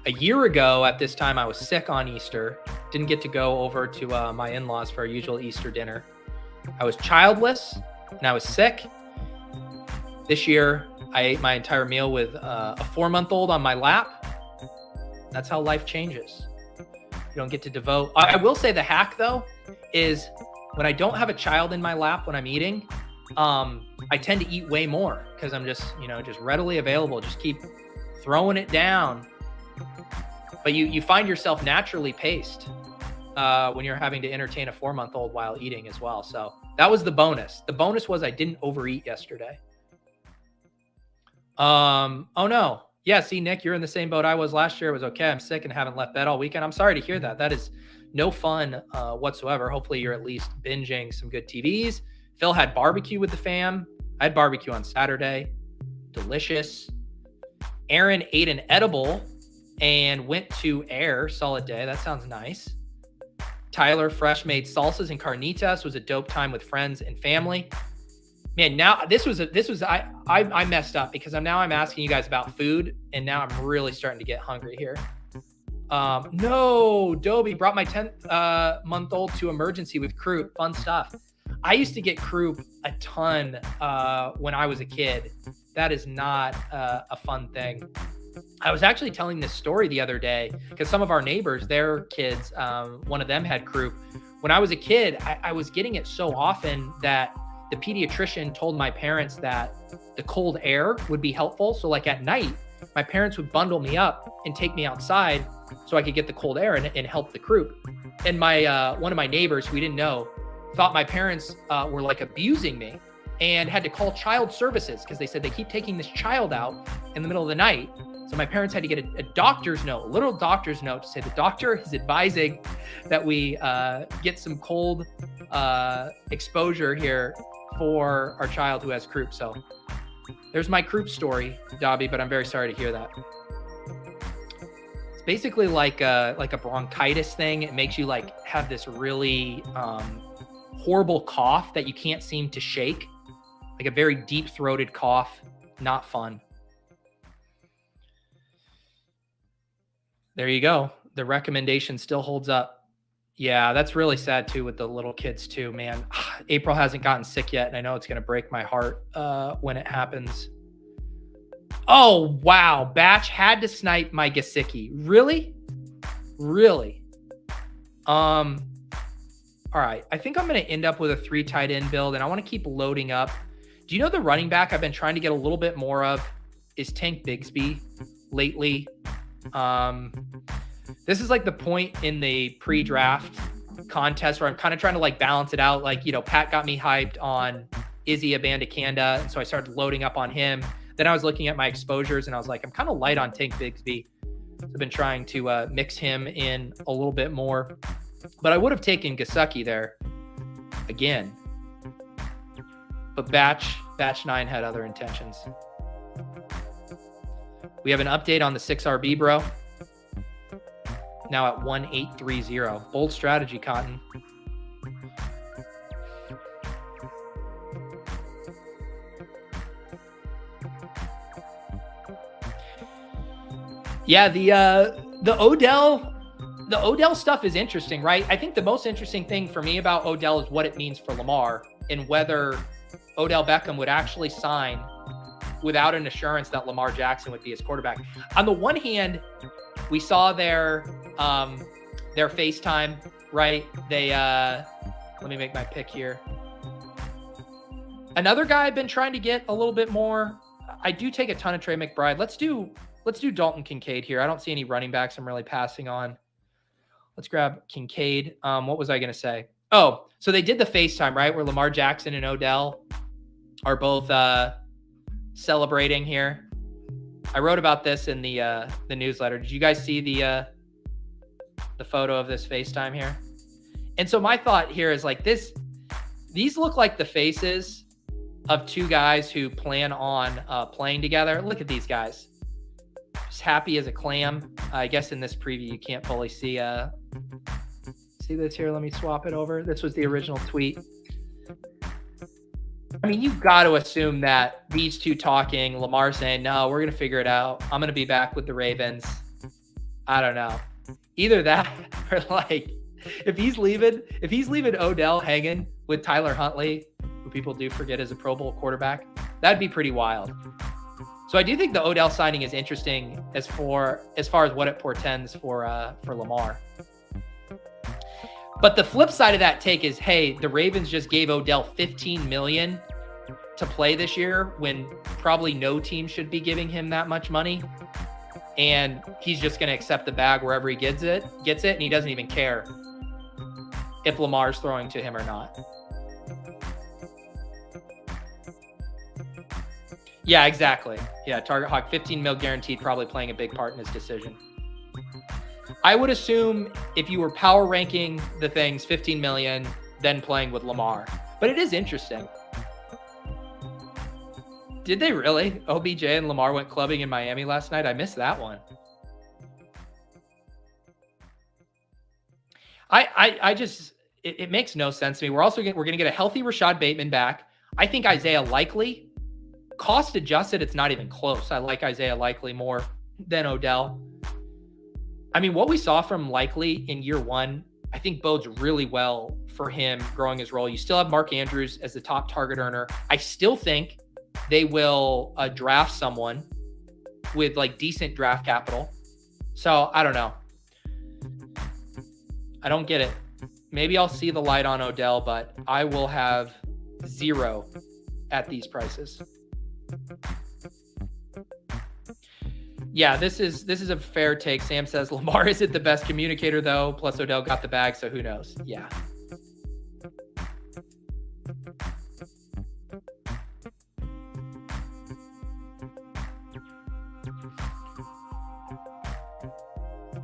a year ago at this time. I was sick on Easter. Didn't get to go over to my in-laws for our usual Easter dinner. I was childless and I was sick. This year, I ate my entire meal with a 4-month-old on my lap. That's how life changes. You don't get to devote. I will say the hack, though, is when I don't have a child in my lap when I'm eating, I tend to eat way more because I'm just readily available. Just keep throwing it down. But you find yourself naturally paced when you're having to entertain a 4-month-old while eating as well. So that was the bonus. The bonus was I didn't overeat yesterday. Oh no. Yeah, see, Nick, you're in the same boat I was last year. It was okay. I'm sick and haven't left bed all weekend. I'm sorry to hear that. That is no fun whatsoever. Hopefully you're at least binging some good TVs. Phil had barbecue with the fam. I had barbecue on Saturday. Delicious. Aaron ate an edible and went to Air. Solid day. That sounds nice. Tyler fresh made salsas and carnitas. Was a dope time with friends and family. Man, now I messed up because I'm asking you guys about food, and now I'm really starting to get hungry here. No, Dobie brought my 10th month-old to emergency with croup. Fun stuff. I used to get croup a ton when I was a kid. That is not a fun thing. I was actually telling this story the other day because some of our neighbors, their kids, one of them had croup. When I was a kid, I was getting it so often that the pediatrician told my parents that the cold air would be helpful. So like at night, my parents would bundle me up and take me outside so I could get the cold air and help the croup. And my one of my neighbors who we didn't know thought my parents were like abusing me and had to call child services because they said they keep taking this child out in the middle of the night. So my parents had to get a doctor's note, a literal doctor's note to say the doctor is advising that we get some cold exposure here for our child who has croup. So there's my croup story, Dobby, but I'm very sorry to hear that. It's basically like a bronchitis thing. It makes you like have this really horrible cough that you can't seem to shake, like a very deep-throated cough. Not fun. There you go. The recommendation still holds up. Yeah, that's really sad too with the little kids too, man. April hasn't gotten sick yet, and I know it's going to break my heart when it happens. Oh, wow. Batch had to snipe my Gesicki. Really? Really? All right. I think I'm going to end up with a 3 tight end build, and I want to keep loading up. Do you know the running back I've been trying to get a little bit more of is Tank Bigsby lately? This is like the point in the pre-draft contest where I'm kind of trying to like balance it out. Like, Pat got me hyped on Izzy Abandakanda, and so I started loading up on him. Then I was looking at my exposures, and I was like, I'm kind of light on Tank Bigsby. So I've been trying to mix him in a little bit more. But I would have taken Gesicki there again. But Batch 9 had other intentions. We have an update on the 6RB, bro. Now at 1830. Bold strategy, Cotton. Yeah, the Odell stuff is interesting, right? I think the most interesting thing for me about Odell is what it means for Lamar and whether Odell Beckham would actually sign without an assurance that Lamar Jackson would be his quarterback. On the one hand, we saw their FaceTime, right? They let me make my pick here. Another guy I've been trying to get a little bit more. I do take a ton of Trey McBride. Let's do Dalton Kincaid here. I don't see any running backs I'm really passing on. Let's grab Kincaid. What was I going to say? Oh, so they did the FaceTime, right? Where Lamar Jackson and Odell are both celebrating here. I wrote about this in the newsletter. Did you guys see the photo of this FaceTime here? And so my thought here is like this. These look like the faces of two guys who plan on playing together. Look at these guys. Just happy as a clam. I guess in this preview, you can't fully see this here. Let me swap it over. This was the original tweet. I mean, you've got to assume that these two talking, Lamar saying, no, we're going to figure it out. I'm going to be back with the Ravens. I don't know. Either that or like, if he's leaving Odell hanging with Tyler Huntley, who people do forget is a Pro Bowl quarterback, that'd be pretty wild. So I do think the Odell signing is interesting as far as what it portends for Lamar. But the flip side of that take is, hey, the Ravens just gave Odell $15 million to play this year when probably no team should be giving him that much money. And he's just going to accept the bag wherever he gets it, and he doesn't even care if Lamar's throwing to him or not. Yeah, exactly. Yeah, Target Hawk, 15 mil guaranteed, probably playing a big part in his decision. I would assume if you were power ranking the things, 15 million, then playing with Lamar. But it is interesting. Did they really? OBJ and Lamar went clubbing in Miami last night. I missed that one. It makes no sense to me. We're going to get a healthy Rashad Bateman back. I think Isaiah Likely, cost adjusted, it's not even close. I like Isaiah Likely more than Odell. I mean, what we saw from Likely in year one, I think bodes really well for him growing his role. You still have Mark Andrews as the top target earner. I still think they will draft someone with like decent draft capital. So I don't know. I don't get it. Maybe I'll see the light on Odell, but I will have 0 at these prices. Yeah, this is a fair take. Sam says Lamar isn't the best communicator though. Plus Odell got the bag, so who knows? Yeah.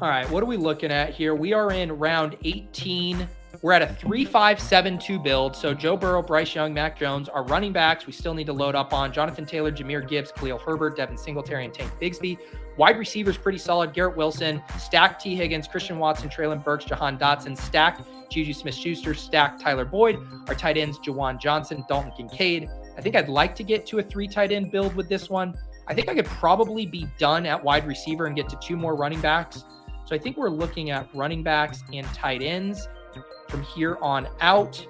All right, what are we looking at here? We are in round 18. We're at a 3-5-7-2 build. So Joe Burrow, Bryce Young, Mac Jones are running backs. We still need to load up on Jonathan Taylor, Jahmyr Gibbs, Khalil Herbert, Devin Singletary, and Tank Bigsby. Wide receivers pretty solid. Garrett Wilson, stacked T. Higgins, Christian Watson, Traylon Burks, Jahan Dotson, stacked Juju Smith-Schuster, stacked Tyler Boyd. Our tight ends, Jawan Johnson, Dalton Kincaid. I think I'd like to get to a 3 tight end build with this one. I think I could probably be done at wide receiver and get to 2 more running backs. So I think we're looking at running backs and tight ends from here on out.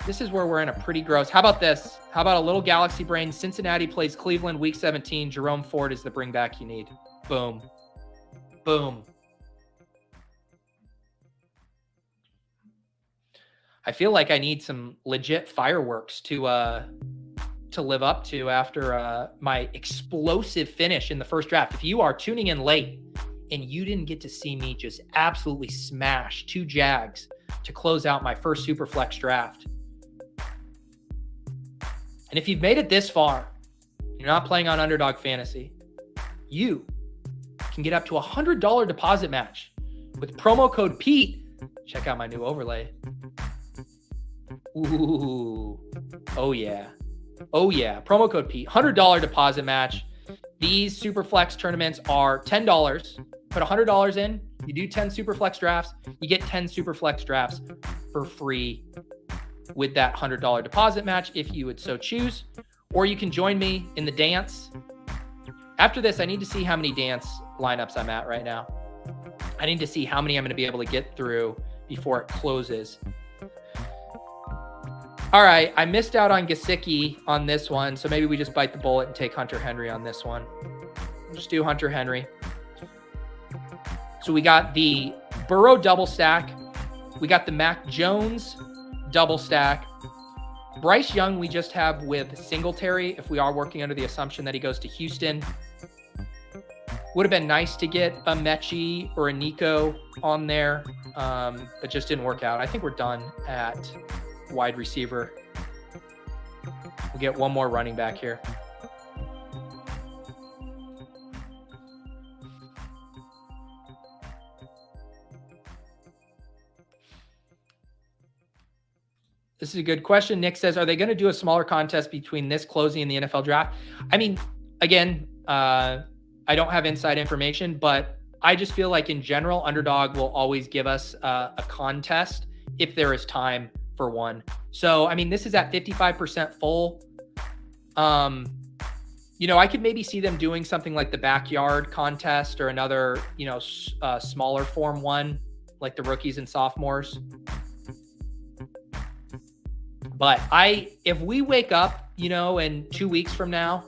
This is where we're in a pretty gross. How about this? How about a little galaxy brain? Cincinnati plays Cleveland week 17. Jerome Ford is the bring back you need. Boom. Boom. I feel like I need some legit fireworks to live up to after my explosive finish in the first draft. If you are tuning in late and you didn't get to see me just absolutely smash 2 Jags to close out my first Superflex draft, and if you've made it this far, you're not playing on Underdog Fantasy, you can get up to a $100 deposit match with promo code Pete. Check out my new overlay. Ooh. Oh yeah. Oh yeah. Promo code Pete. $100 deposit match. These Superflex tournaments are $10. Put $100 in. You do 10 Superflex drafts. You get 10 Superflex drafts for free with that $100 deposit match if you would so choose. Or you can join me in the dance. After this, I need to see how many dance lineups I'm at right now. I need to see how many I'm going to be able to get through before it closes. All right, I missed out on Gesicki on this one, so maybe we just bite the bullet and take Hunter Henry on this one. Just do Hunter Henry. So we got the Burrow double stack. We got the Mac Jones double stack. Bryce Young we just have with Singletary if we are working under the assumption that he goes to Houston. Would have been nice to get a Mechie or a Nico on there, but just didn't work out. I think we're done at wide receiver. We'll get one more running back here. This is a good question. Nick says, are they going to do a smaller contest between this closing and the NFL draft? I mean, again, I don't have inside information, but I just feel like in general, Underdog will always give us a contest if there is time for one. So, I mean, this is at 55% full. You know, I could maybe see them doing something like the backyard contest or another, you know, smaller form one, like the rookies and sophomores. But if we wake up, you know, in 2 weeks from now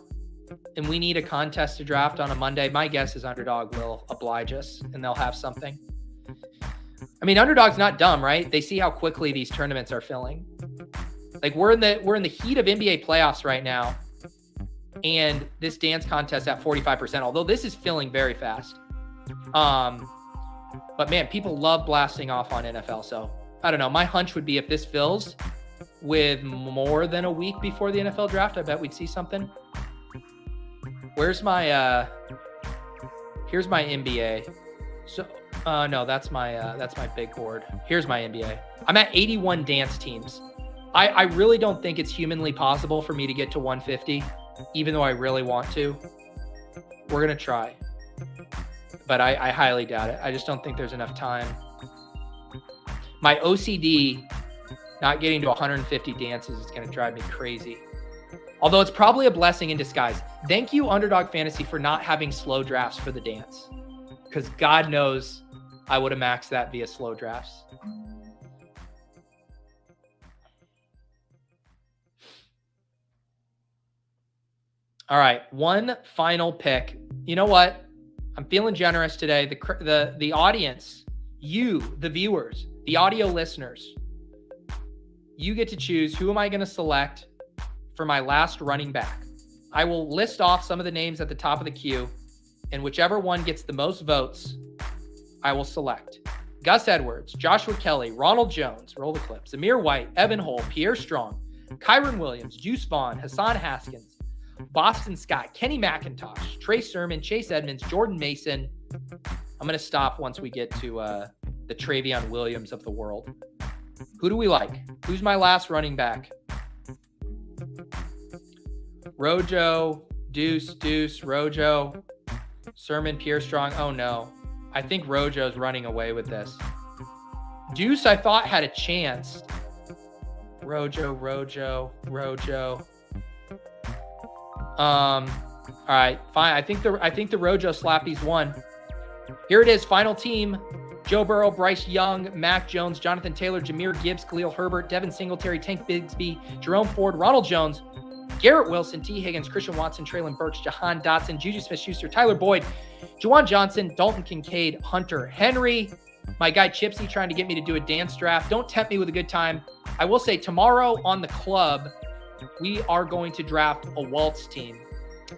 and we need a contest to draft on a Monday, my guess is Underdog will oblige us and they'll have something. I mean, Underdog's not dumb, right? They see how quickly these tournaments are filling. Like we're in the heat of NBA playoffs right now. And this dance contest at 45%, although this is filling very fast. But man, people love blasting off on NFL. So I don't know. My hunch would be if this fills with more than a week before the NFL draft, I bet we'd see something. Where's my, here's my NBA. So, no, that's my big board. Here's my NBA. I'm at 81 dance teams. I really don't think it's humanly possible for me to get to 150, even though I really want to. We're going to try. But I highly doubt it. I just don't think there's enough time. My OCD, not getting to 150 dances is going to drive me crazy. Although it's probably a blessing in disguise. Thank you, Underdog Fantasy, for not having slow drafts for the dance. Because God knows I would have maxed that via slow drafts. All right, one final pick. You know what? I'm feeling generous today. The audience, you, the viewers, the audio listeners, you get to choose who am I going to select for my last running back. I will list off some of the names at the top of the queue, and whichever one gets the most votes, I will select. Gus Edwards, Joshua Kelly, Ronald Jones, roll the clips, Amir White, Evan Hull, Pierre Strong, Kyron Williams, Juice Vaughn, Hassan Haskins, Boston Scott, Kenny McIntosh, Trey Sermon, Chase Edmonds, Jordan Mason. I'm going to stop once we get to the Travion Williams of the world. Who do we like? Who's my last running back? Rojo, Deuce, Rojo, Sermon, Pierre Strong. Oh, no. I think Rojo's running away with this. Deuce, I thought, had a chance. Rojo. All right, fine. I think the Rojo Slappies won. Here it is, final team. Joe Burrow, Bryce Young, Mac Jones, Jonathan Taylor, Jahmyr Gibbs, Khalil Herbert, Devin Singletary, Tank Bigsby, Jerome Ford, Ronald Jones, Garrett Wilson, T. Higgins, Christian Watson, Traylon Burks, Jahan Dotson, Juju Smith-Schuster, Tyler Boyd, Juwan Johnson, Dalton Kincaid, Hunter Henry, my guy Chipsy trying to get me to do a dance draft. Don't tempt me with a good time. I will say tomorrow on the club, we are going to draft a Waltz team.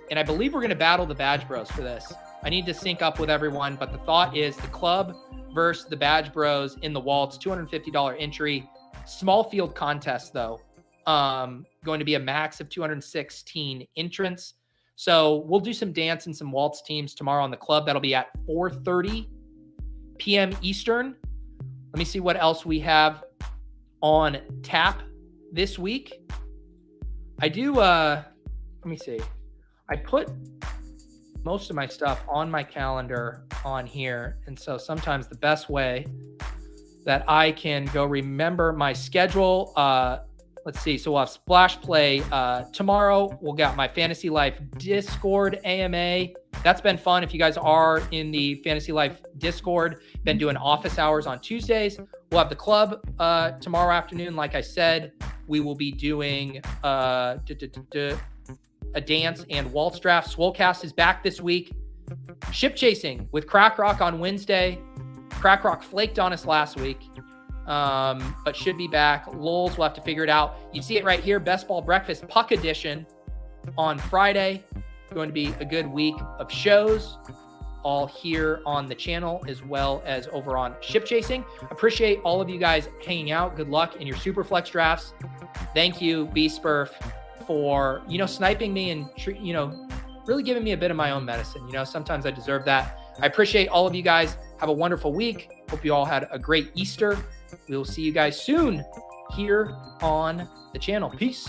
And I believe we're going to battle the Badge Bros for this. I need to sync up with everyone, but the thought is the club versus the Badge Bros in the Waltz, $250 entry. Small field contest, though. Going to be a max of 216 entrants. So we'll do some dance and some Waltz teams tomorrow on the club. That'll be at 4:30 p.m. Eastern. Let me see what else we have on tap this week. I do, let me see. I put most of my stuff on my calendar on here. And so sometimes the best way that I can go remember my schedule, let's see. So we'll have Splash Play tomorrow. We'll get my Fantasy Life Discord AMA. That's been fun. If you guys are in the Fantasy Life Discord, been doing office hours on Tuesdays. We'll have the club tomorrow afternoon. Like I said, we will be doing a dance and waltz draft. Swolecast is back this week. Ship chasing with Crack Rock on Wednesday. Crack Rock flaked on us last week, but should be back. Lulz, we'll have to figure it out. You see it right here. Best Ball Breakfast Puck Edition on Friday. Going to be a good week of shows, all here on the channel as well as over on Ship Chasing. Appreciate all of you guys hanging out. Good luck in your Superflex drafts. Thank you, B-Spurf, for, sniping me and, really giving me a bit of my own medicine. Sometimes I deserve that. I appreciate all of you guys. Have a wonderful week. Hope you all had a great Easter. We will see you guys soon here on the channel. Peace.